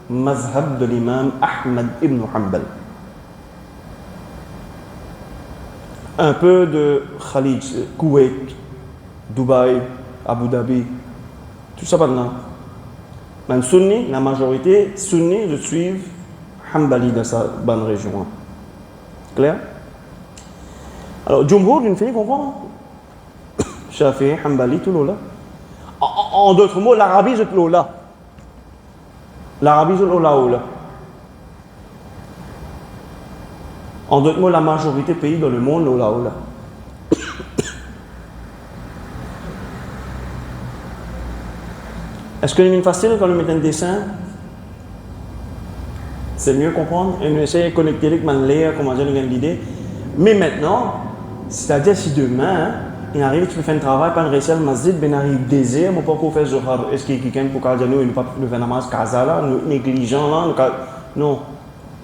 mazhab de l'imam Ahmad ibn Hanbal. Un peu de Khalid, Koweït, Dubaï, Abu Dhabi, tout ça maintenant. Même sunni, la majorité sunni, je suis Hanbali dans sa bonne région. Clair? Alors, Jumhur, une fille comprend? Shafi'i, Hanbali, tout là. En d'autres mots, l'Arabie, je te là. L'Arabie, je là. En d'autres mots, la majorité des pays dans le monde, là. Est-ce que c'est facile quand on met un dessin? C'est mieux comprendre et nous essayons de connecter avec l'air, comment j'ai une idée. Mais maintenant, c'est-à-dire si demain, il arrive, tu peux faire un travail, pas une réussite, masjid, ben arrive désert, mais pas pour faire Zohar. Est-ce qu'il y a quelqu'un pour dire nous, il ne peut pas faire namaz, kaza là, nous négligents là, non.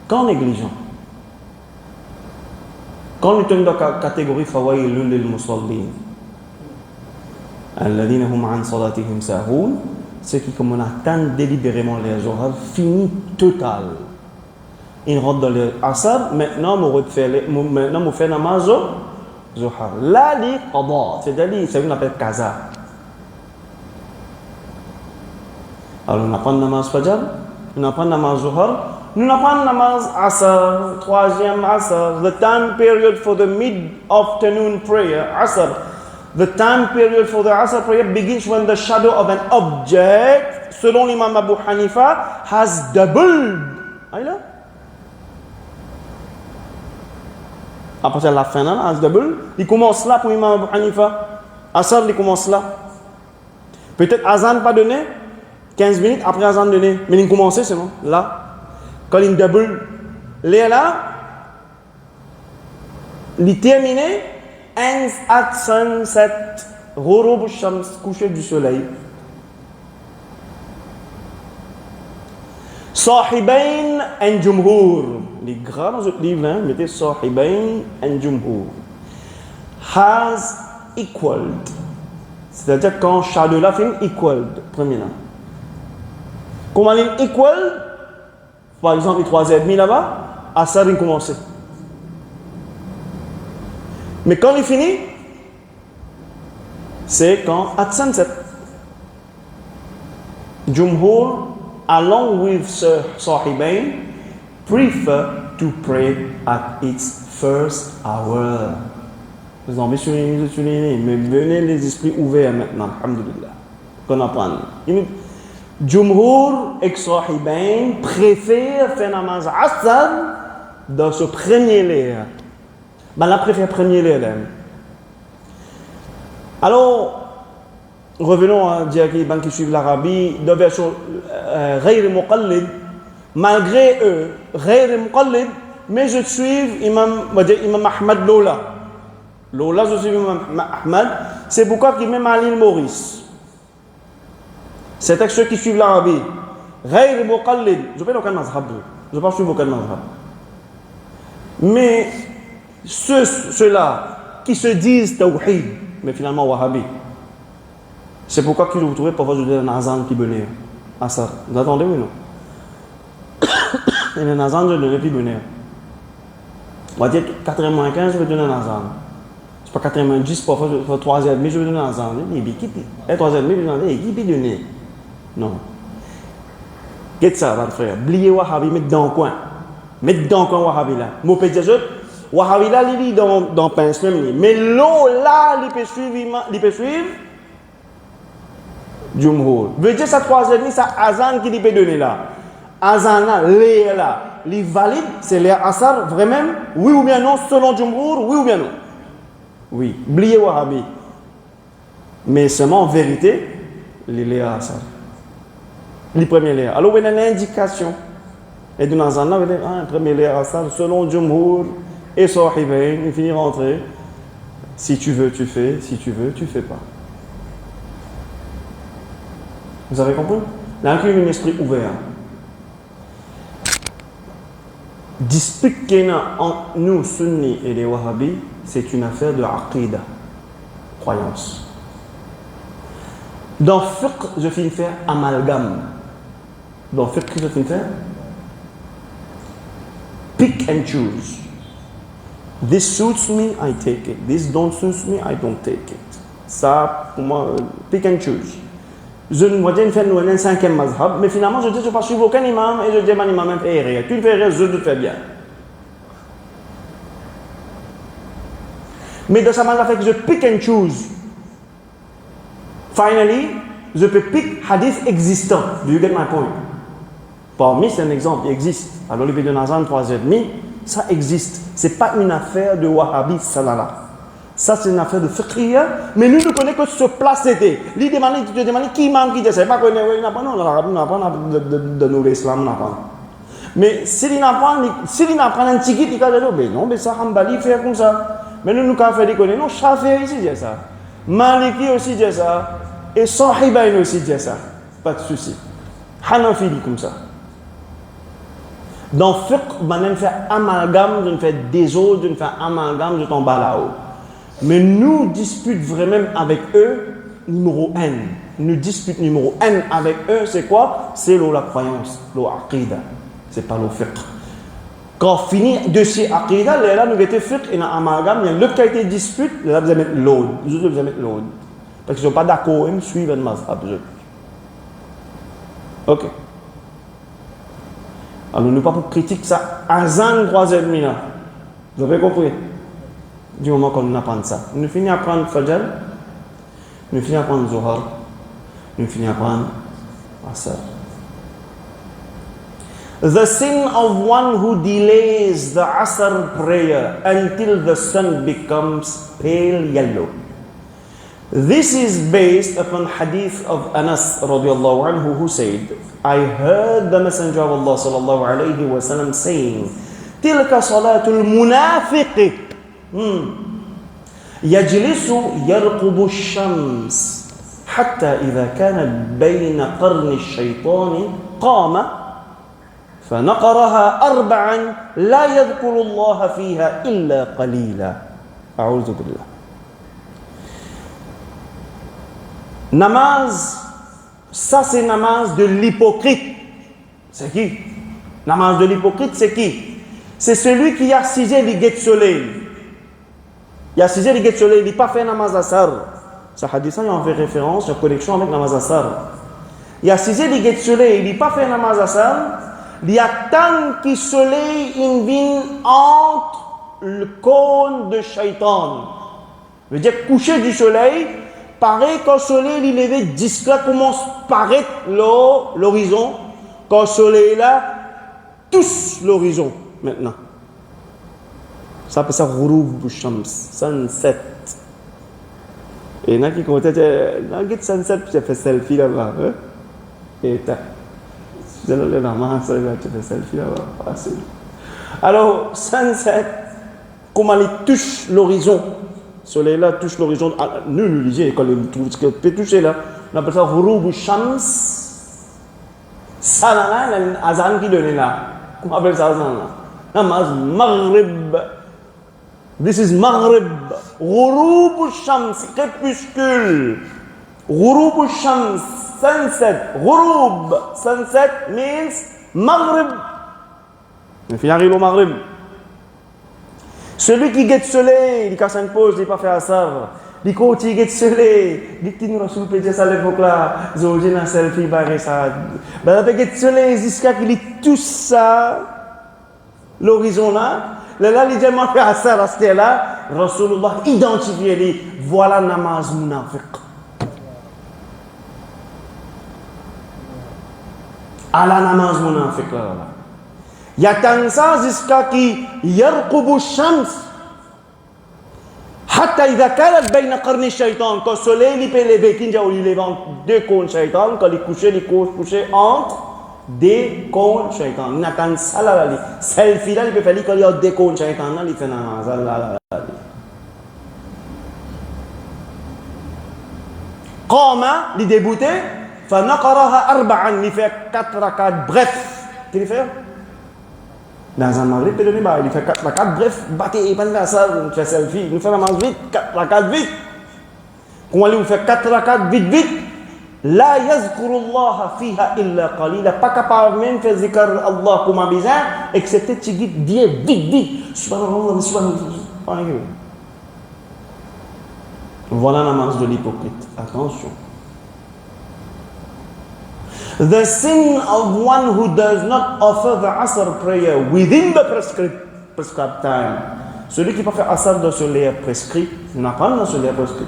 Quand négligent? Quand nous sommes dans la catégorie fawailun lil musallin, alladhina hum an salatihim sahun, c'est qui comme on atteint délibérément les Zohar, fini total. Il rentre dans les asab, maintenant on fait namaz Zohar. Là, li qada, c'est-à-dire, c'est ce qu'on appelle kaza. Alors on apprend namaz fajr, Nous apprenons namaz Zuhar. Nous apprenons namaz Asr, troisième Asr. The time period for the mid-afternoon prayer, Asr. The time period for the Asr prayer begins when the shadow of an object, selon l'imam Abu Hanifa, has doubled. Après c'est la fin, has doubled. Il commence là pour l'imam Abu Hanifa. Asr, il commence là. Peut-être Azan pas donné, 15 minutes après Azan donné. Mais il commence, c'est bon, là. Quand il double, là, il termine, ends at sunset, ghurub shams, coucher du soleil. Sahibain and Jumhur. Les grands dans notre livre, hein, mettez Sahibain and Jumhur. Has equaled. C'est-à-dire quand shadow là fait equaled, premier là. Comment il equal? Par exemple, les 3h30 là-bas, Asr il commence. Mais quand il finit, c'est quand at sunset. Jumhur, along with Sahibain, prefer to pray at its first hour. Vous en souligner, mais venez les esprits ouverts maintenant, alhamdulillah. Qu'on apprenne. Jumhur et Sahibain préfèrent faire namaz Asr dans ce premier l'air. Ben là, préfère premier l'air. Alors, revenons à dire qui suivent l'Arabie, de version Ghayr Muqallid, malgré eux, Ghayr Muqallid, mais je suis Imam Ahmad Lola. Lola, je suis Imam Ahmad, c'est pourquoi qu'il met à l'île Maurice. C'est avec ceux qui suivent l'Arabie. Ghayr Muqallid, je ne fais aucun mazhab, je ne vais pas suivre aucun mazhab. Mais ceux-là qui se disent tawhid, mais finalement wahhabi, c'est pourquoi que vous trouvez parfois je dis un azan qui venait à ça. Vous attendez ou non? Et un azan je ne vais plus venir. On va dire 4h-15 je vais donner un azan. C'est pas 4h-10 parfois 3h30 je vais donner un azan. Il dit qui puis 3h30 je vais donner qui puis donner. Non. Qu'est-ce que ça va frère? Oubliez wahhabi, mettez dans le coin. Mettez dans le coin wahhabi là. Moi peux dire wahhabi là il lit dans pince même. Mais l'eau là il peut suivre Jumhur. Veut dire ça 3h30, ça azan qui peut donner là. Azan là, l'air là, il valide, c'est l'air asar, vraiment, oui ou bien non, selon Jumhur, oui ou bien non. Oui, oubliez wahhabi. Mais seulement en vérité, l'air asar. Les premiers l'air. Alors, il y a une indication. Et dans azan là, il y a un premier l'air asar, selon Jumhur et Sahibain, il finit rentrer. Si tu veux, tu fais. Si tu veux, tu fais pas. Vous avez compris? Là, il y a un esprit ouvert. Dispute qu'il y a entre nous, sunnis et les wahhabis, c'est une affaire de aqida, croyance. Dans fiqh, je finis faire amalgame. Dans fiqh, je finis faire pick and choose. This suits me, I take it. This don't suit me, I don't take it. Ça, pour moi, pick and choose. Je ne vois pas faire un cinquième mazhab, mais finalement, je dis, je ne pas suivre aucun imam et je dis, mon imam fait rien. Tu le fais rien, je te fais bien. Mais de sa manière, fait que je pick and choose. Finally, je peux pick hadith existant. Do you get my point? Parmi, c'est un exemple, il existe. Alors, le de Nazan 3h30, ça existe. Ce n'est pas une affaire de wahhabi, salala. Ça, c'est une affaire de fiqhiyya, mais nous ne connaissons que ce place c'était. Tu te demandes qui imam qui dit ça. Il n'y a pas de nous l'islam. Mais s'il apprend un ticket, il va dire non, mais ça, Hanbali fait comme ça. Mais nous, nous avons fait des connaissances. Non, Shafi'i aussi dit ça. Maliki aussi dit ça. Et Sahibain aussi dit ça. Pas de souci. Hanafi dit comme ça. Dans fiqh, je fais amalgame, je fais désordre, je fais amalgame, je tombe là-haut. Mais nous disputons vraiment avec eux numéro 1. Nous disputons numéro 1 avec eux, c'est quoi? C'est la croyance, l'aqida. C'est pas le fiqh. Quand on finit de ces aqida, là nous mettons fiqh et un amalgame, il y a l'autre qui a été dispute, là vous allez mettre l'autre. Vous allez mettre l'autre. Parce qu'ils ne sont pas d'accord, ils suivent le mazhab. Ok. Alors, nous pas pour critique ça, azan 3h30 là. Vous avez compris? Du moment qu'on apprend ça. Nous finissons à prendre Fajr, nous finissons à prendre Zohar, nous finissons à prendre Asr. The sin of one who delays the Asr prayer until the sun becomes pale yellow. This is based upon hadith of Anas radiallahu anhu who said, I heard the Messenger of Allah sallallahu alayhi wa sallam saying, تلك صلاة المنافق يجلس يرقب الشمس حتى إذا كان بين قرن الشيطان قام فنقرها 4 لا يذكر الله فيها إلا قليلا. أعوذ بالله. Namaz, ça c'est namaz de l'hypocrite. C'est qui? Namaz de l'hypocrite, c'est qui? C'est celui qui a assisé les guettes soleil. Il a assisé les guettes soleil, il n'a pas fait namaz asar. Ce hadith, il en fait référence, en connexion avec namaz asar. Il a assisé les guettes soleil, il n'a pas fait namaz asar. Il attend que le soleil vienne entre le cône de shaitan. Veut dire coucher du soleil. Pareil, quand le soleil est levé, discret commence à paraître l'horizon. Quand le soleil est là, touche l'horizon maintenant. Ça s'appelle ça Ghurub Shams, sunset. Et il y en a qui comptent, sunset, puis tu fait selfie là-bas. Hein? Et tu le namaz, tu fais selfie là-bas. Facile. Alors, sunset, comment il touche l'horizon? Le soleil là touche l'horizon. Nous, nous lisons, quand il peut toucher là, on appelle ça Ghurub Shams. Ça là, il y a un azan qui donne là. Comment on appelle ça azan là? Namaz Maghrib. This is Maghrib. Ghurub Shams, crépuscule. Ghurub Shams, sunset. Ghurub, sunset means Maghrib. Il finit au Maghrib. Celui qui guette soleil, il casse une pause, il n'a pas fait asar. Il continue guette soleil. Il dit nous Rasoul peut dire ça à l'époque là. Zolji na selfie barré ça. Ben il guette soleil jusqu'à qu'il tout ça l'horizon là. Là il dit moi fait asar à ce là. Rasulullah identifie lui. Voilà namaz munafiq. Ala namaz munafiq là. Yatan ça jusqu'à qui yarqubu shams hatta idha kanat bayna qarni shaytan, quand le soleil il peut lever kinja ou il lève deux cônes shaytan, quand il couche entre deux cônes shaytan. Natan ça là selfie là il peut faire quand il y a deux cônes shaytan là il fait namaz là. Qama li débuté fa naqaraha 4, il fait 4 rakat bref. Qu'est-ce qu'il fait? Dans un maghrib, il fait 4 rakats, bref, il fait ça, il fait selfie, il fait namaz vite, 4 rakats vite. Comment il fait 4 rakats vite. La yazkurullah fiha illa qalila. Pas capable même de faire zikr Allah comme un bizarre, excepté tu dis vite. Subhanallah, subhanallah. Voilà la namaz de l'hypocrite. Attention. The sin of one who does not offer the Asr prayer within the prescribed time. Celui qui peut faire Asr dans ce lieu prescrit, n'a pas dans ce lieu prescrit.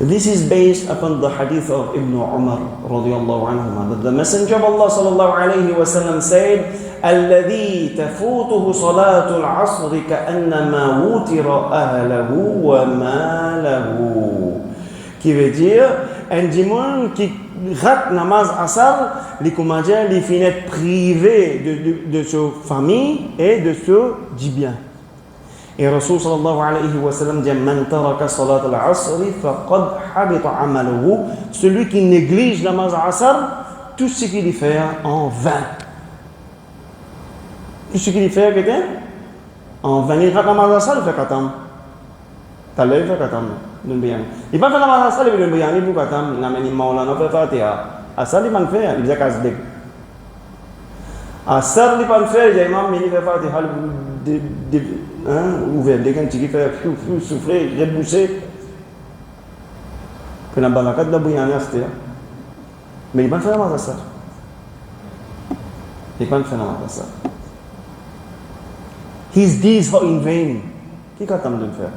This is based upon the hadith of Ibn Umar radiyallahu anhuma, that the Messenger of Allah sallallahu alayhi wa sallam said, الذي تفوته صلاة العصر كأنما وتر أهله وماله. Qui veut dire, un dimanche qui rate namaz asar, les commandants, les finit privés de sa famille et de ce bien. Et Rasul sallallahu alayhi wa sallam dit Man taraka salat al-asri faqad habita amaluhu. Celui qui néglige namaz asar, tout ce qu'il fait en vain. Tout ce qu'il fait en vain. Il rate namaz asar, il fait katam. Talay fait katam. Il ne va pas faire namaz asar, il fait katam. Il fait katam. Il amène maulana fait fatiha. Asar, il va faire, il fait kasbek. Asar, il va faire, il fait fatiha. Ouvert, dès qu'un petit fait souffler, reboucher. Puis la balakat de la bouillane, mais il va faire namaz asar. Et quand on fait namaz asar. His deeds are in vain. Qui qu'attend de le faire?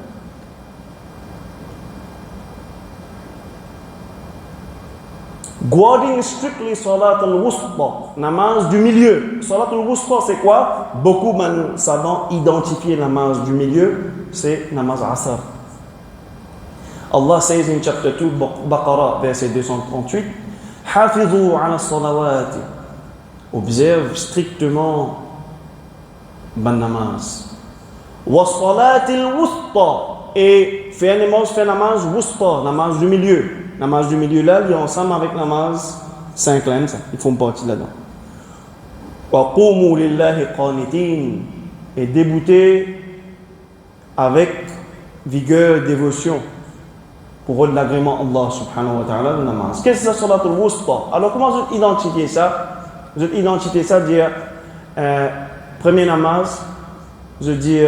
Guarding strictly salat al-wusta, namaz du milieu. Salat al-wusta, c'est quoi? Beaucoup de savants identifient namaz du milieu, c'est namaz asar. Allah says in chapter 2, Baqarah, verset 238, Hafidhu ala salawati. Observe strictement ban namaz. Wa salati al-wusta. Et fait namaz wusta, namaz du milieu. Namaz du milieu là, il est ensemble avec namaz 5 lines, ils font partie là-dedans. Wa qumu lillahi qanitin. Et débouter avec vigueur, dévotion pour l'agrément Allah subhanahu wa ta'ala de namaz. Qu'est-ce que c'est salat al-wusta? Alors comment vous identifiez ça? Vous identifiez ça, dire premier namaz, je dis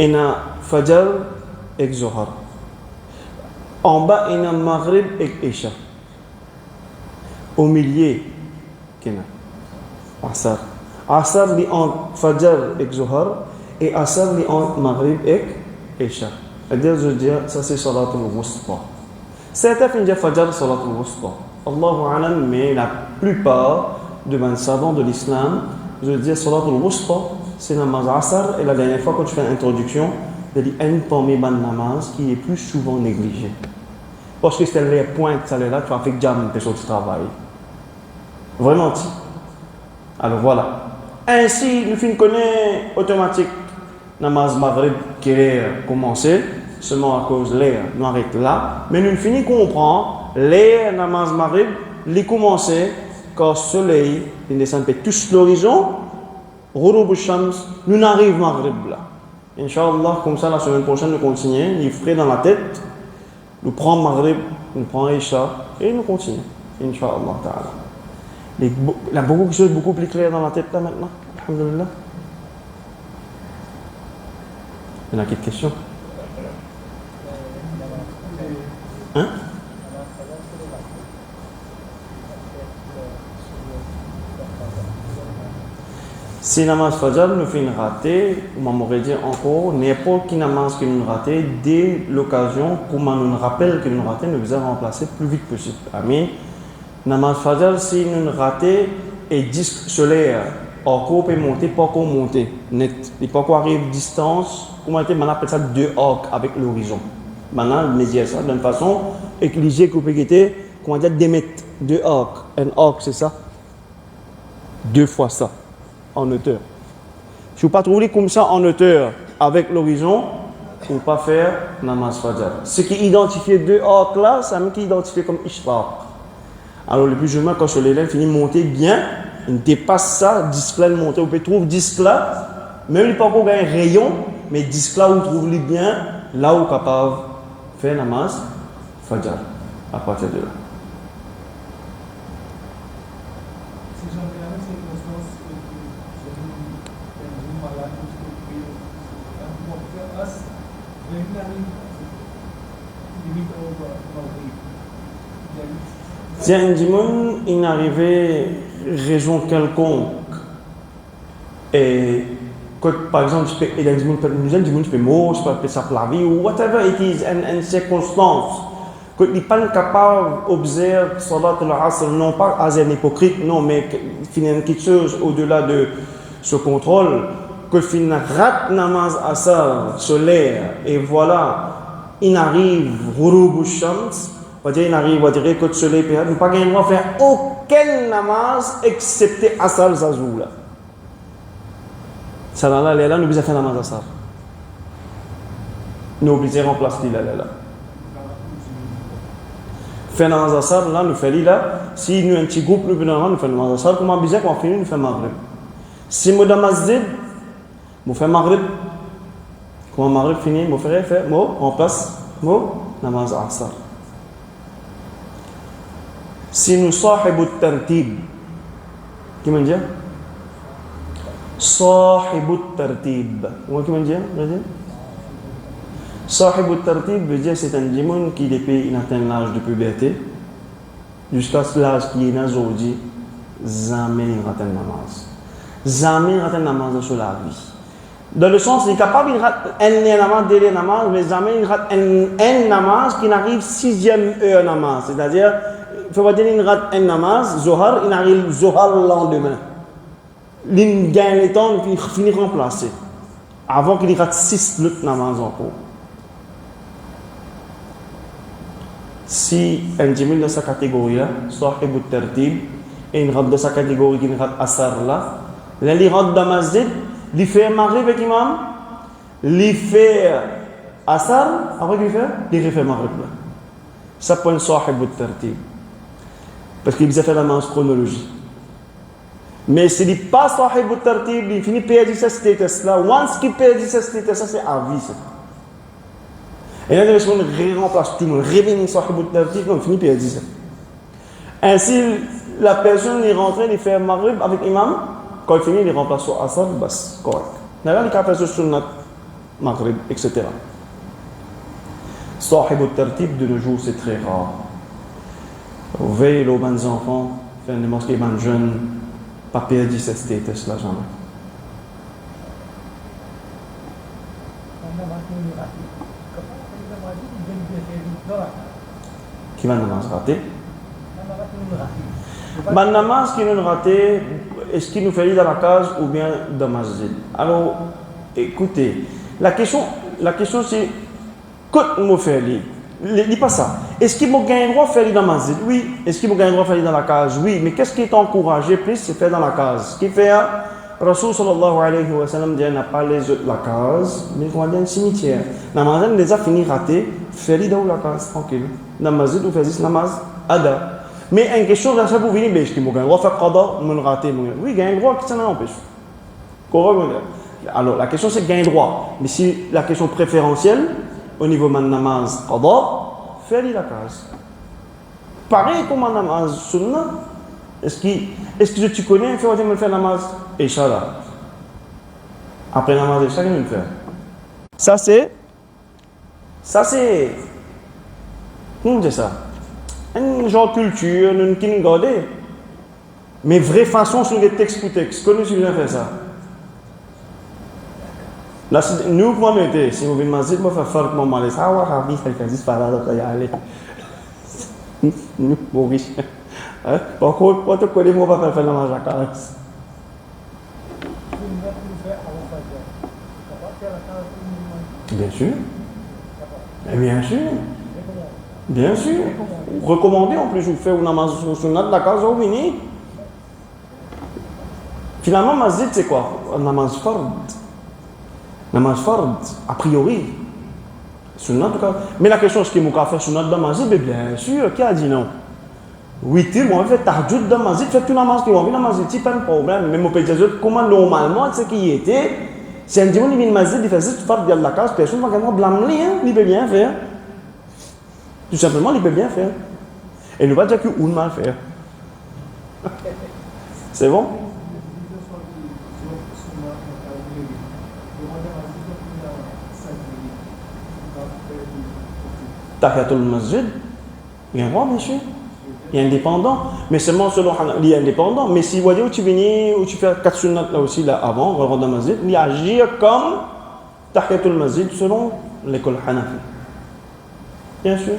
ina fajr et zohar. En bas, il y a Maghrib et Isha. Au milieu, il y a Asar. Asar, il y a Fajr et Zohar. Et Asar, il y a Maghrib et Isha. C'est-à-dire, je dis, ça c'est Salat al-Wusta. Certains disent Fajr, Salat al-Wusta. Allahu alam, mais la plupart de mes savants de l'islam, je dis Salat al-Wusta, c'est namaz Asar. Et la dernière fois, quand je fais l'introduction, je dis un parmi les namaz qui est plus souvent négligé. Parce que c'est les points que ça là, tu vas faire jam tes autres travail. Vraiment. Alors voilà. Ainsi, nous connaissons automatique namaz maghrib qui est commencé, seulement à cause de l'air, nous arrête là. Mais nous finissons comprendre l'air namaz maghrib, les commencer quand le soleil il descend tous l'horizon, Ghurub al-Shams, nous arrivons maghrib là. Inch'Allah, comme ça, la semaine prochaine, nous continuons. Il ferait dans la tête. Nous prenons Maghrib, nous prenons Isha et nous continuons. Inch'Allah ta'ala. Il y a beaucoup de choses beaucoup plus claires dans la tête là maintenant. Alhamdulillah. Il y en a quelques questions? Hein? Si namaz fajr nous fait une ratée, on m'aurait dit encore, n'importe qui namaz qui nous raté, dès l'occasion, pour nous rappeler que nous raté, nous devons remplacer plus vite possible. Amis, namaz fajr, si nous raté, et disque solaire, encore peut monter, pas encore monter, net. Il peut encore arriver distance, comment on appelle ça, 2 arcs avec l'horizon. Maintenant, on dit ça d'une façon écligée qu'on peut guetter, comment dire, d'émettre 2 arcs. Un arc, c'est ça? 2 fois ça. En hauteur. Si vous ne pas trouver comme ça en hauteur avec l'horizon, vous ne pouvez pas faire namaz fajr. Ce qui identifie 2 arcs là, c'est même qui identifie comme ishraq. Alors le plus souvent, quand l'élève finit de monter bien, il dépasse ça, disque là, monter. Vous pouvez trouver disque là, même il peut encore gagner un rayon, mais disque là, vous trouvez bien, là où vous êtes capable de faire namaz fajr. À partir de là. Si un dimanche, il arrivait raison quelconque, et que par exemple, il y a un dimanche, je mort, je peux appeler ça la vie, ou whatever it is, une circonstance, que il n'est pas capable d'observer Salat al-Asr, non pas à un hypocrite, non, mais il y a quelque chose au-delà de ce contrôle, que il rate namaz asar solaire, et voilà, il arrive Ghurub al-Shams, il arrive à dire que le soleil peut ne pas gagner à faire aucun namaz excepté asar zazou là. Ça là, nous devons faire namaz asar. Nous obligés remplacer là. Faire namaz asar là, nous faisons là. Si nous un petit groupe, nous faisons namaz asar. Comment bizarre quand on finit, nous faisons maghrib. Si nous dans masjid, nous faisons maghrib. Quand maghrib finit, nous faisons remplace namaz asar. Si nous sahibu tartib, qui m'a dit? Sahibu tartib. Comment qui m'a dit? Sahibu tartib veut dire c'est un démon qui depuis il atteint l'âge de puberté jusqu'à l'âge qui est aujourd'hui jamais il rate une namaz. Jamais il rate une namaz sur la vie. Dans le sens, il est capable de rater un namaz, deux namaz, mais jamais il rate un namaz qui n'arrive sixième heure namaz. C'est-à-dire, il faut pas dire qu'il rate un namaz, Zohar, il arrive Zohar le lendemain. Il gagne le temps et il finit remplacé. Avant qu'il rate 6 autres namaz encore. Si un djimil de sa catégorie là, Sahib al-Tartib, et une rate de sa catégorie qui rate Asar là, là il rate dans masjid, il fait Maghrib avec imam, il fait Asar, après qu'il fait, il refait Maghrib là. Ça pour un Sahib al-Tartib. Parce qu'il a fait la manche chronologie. Mais s'il n'est pas Sahib al-Tartib, il finit par perdre ce status là. Once qu'il perd ce status là, c'est à vie. Et là, il remplace tout le monde. Revenir Sahib al-Tartib, il finit par perdre ça. Ainsi, la personne est rentrée, il fait Maghrib avec imam. Quand il finit, il remplace sur Asar, bas, correct. Là, il fait sur Sunnat, Maghrib, etc. Sahib al-Tartib de nos jours, c'est très rare. Veillez aux bonnes enfants, faites des mosquées bonnes jeunes, pas perdre ce status là jamais. Qui va namaz rater? Ban namaz qui nous raté, est-ce qu'il nous fait dans la case ou bien dans le masjid? Alors, écoutez, la question c'est, qu'est-ce que nous faisons? Dis pas ça. Est-ce qu'il m'a gagné le droit de faire dans la masjid? Oui. Est-ce qu'il m'a gagné le droit de faire dans la case? Oui. Mais qu'est-ce qui est encouragé plus? C'est faire dans la case. Ce qui fait, Rasul sallallahu alayhi wa sallam dit, n'a pas les autres la case, mais il va aller dans le cimetière. Dans la masjid, on les a fini raté, faire dans la case, tranquille. Dans la masjid, on fait juste namaz, ada. Mais une question de ça pour venir, est-ce qu'il m'a gagné le droit de faire qada, mon raté? Oui, il gagne le droit, qui ça n'empêche. Alors, la question c'est gagner le droit. Mais si la question préférentielle, au niveau de namaz qada, fais la case. Pareil comme en namaz sunna, est-ce que tu connais, il faut me faire namaz Isha là. Après namaz Isha, il me fait. Ça c'est, comment on dit ça? Un genre de culture, une qui nous garde. Mais vraie façon sur les textes pour texte. Comment tu viens faire ça? Là, nous, comment nous était, si vous venez masjid, moi, faire faire comme mal. Ah, ouais, ravi, ça fait juste par là, donc, y aller. Nous, Maurice. Par contre, quand tu connais, moi, pas faire la manche à casse. Bien sûr. Bien sûr. Bien sûr. Recommandé, en plus, je fais une namaz sur la case, au mini. Finalement, masjid, c'est quoi? Un namaz fard. Namaz fard, a priori. Sunnat, en tout cas. Mais la question, est-ce qu'il m'a fait sunnat dans masjid? Bien sûr, qui a dit non? Oui, moi, je fais tahajjud dans masjid, fais tout namaz qui va venir dans masjid, c'est pas un problème. Même au pays des autres, comment normalement, c'est qui était, si un dimanche, il vient dans masjid, il fait juste fard de la case, personne ne va vraiment blâmer, il peut bien faire. Tout simplement, il peut bien faire. Et il ne va pas dire qu'il mal faire. C'est bon? Tahiyatul masjid, il y a un droit, bien sûr. Il est indépendant. Mais seulement selon il est indépendant. Mais si vous tu viens, ou tu fais 4 sunnats là aussi, là avant, on rentre dans le masjid, il agit comme Tahiyatul masjid selon l'école Hanafi. Bien sûr.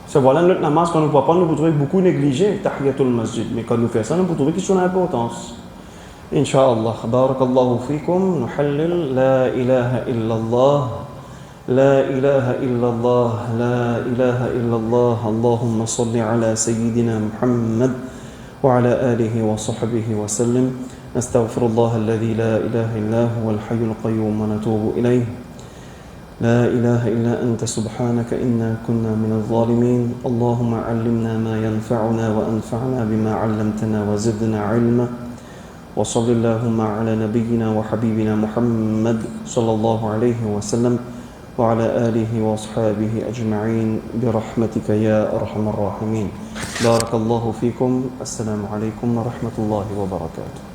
C'est voilà notre namaz qu'on ne voit pas, nous pouvons trouver beaucoup négligé Tahiyatul masjid. Mais quand nous faisons ça, nous pouvons trouver qu'ils sont d'importance. Inch'Allah. Barakallahu fikum. Nuhallil. La ilaha illallah. لا إله إلا الله لا إله إلا الله اللهم صل على سيدنا محمد وعلى آله وصحبه وسلم نستغفر الله الذي لا إله إلا هو الحي القيوم ونتوب إليه لا إله إلا أنت سبحانك إنا كنا من الظالمين اللهم علمنا ما ينفعنا وأنفعنا بما علمتنا وزدنا علما وصل اللهم على نبينا وحبيبنا محمد صلى الله عليه وسلم وعلى آله وأصحابه أجمعين برحمتك يا أرحم الراحمين بارك الله فيكم السلام عليكم ورحمة الله وبركاته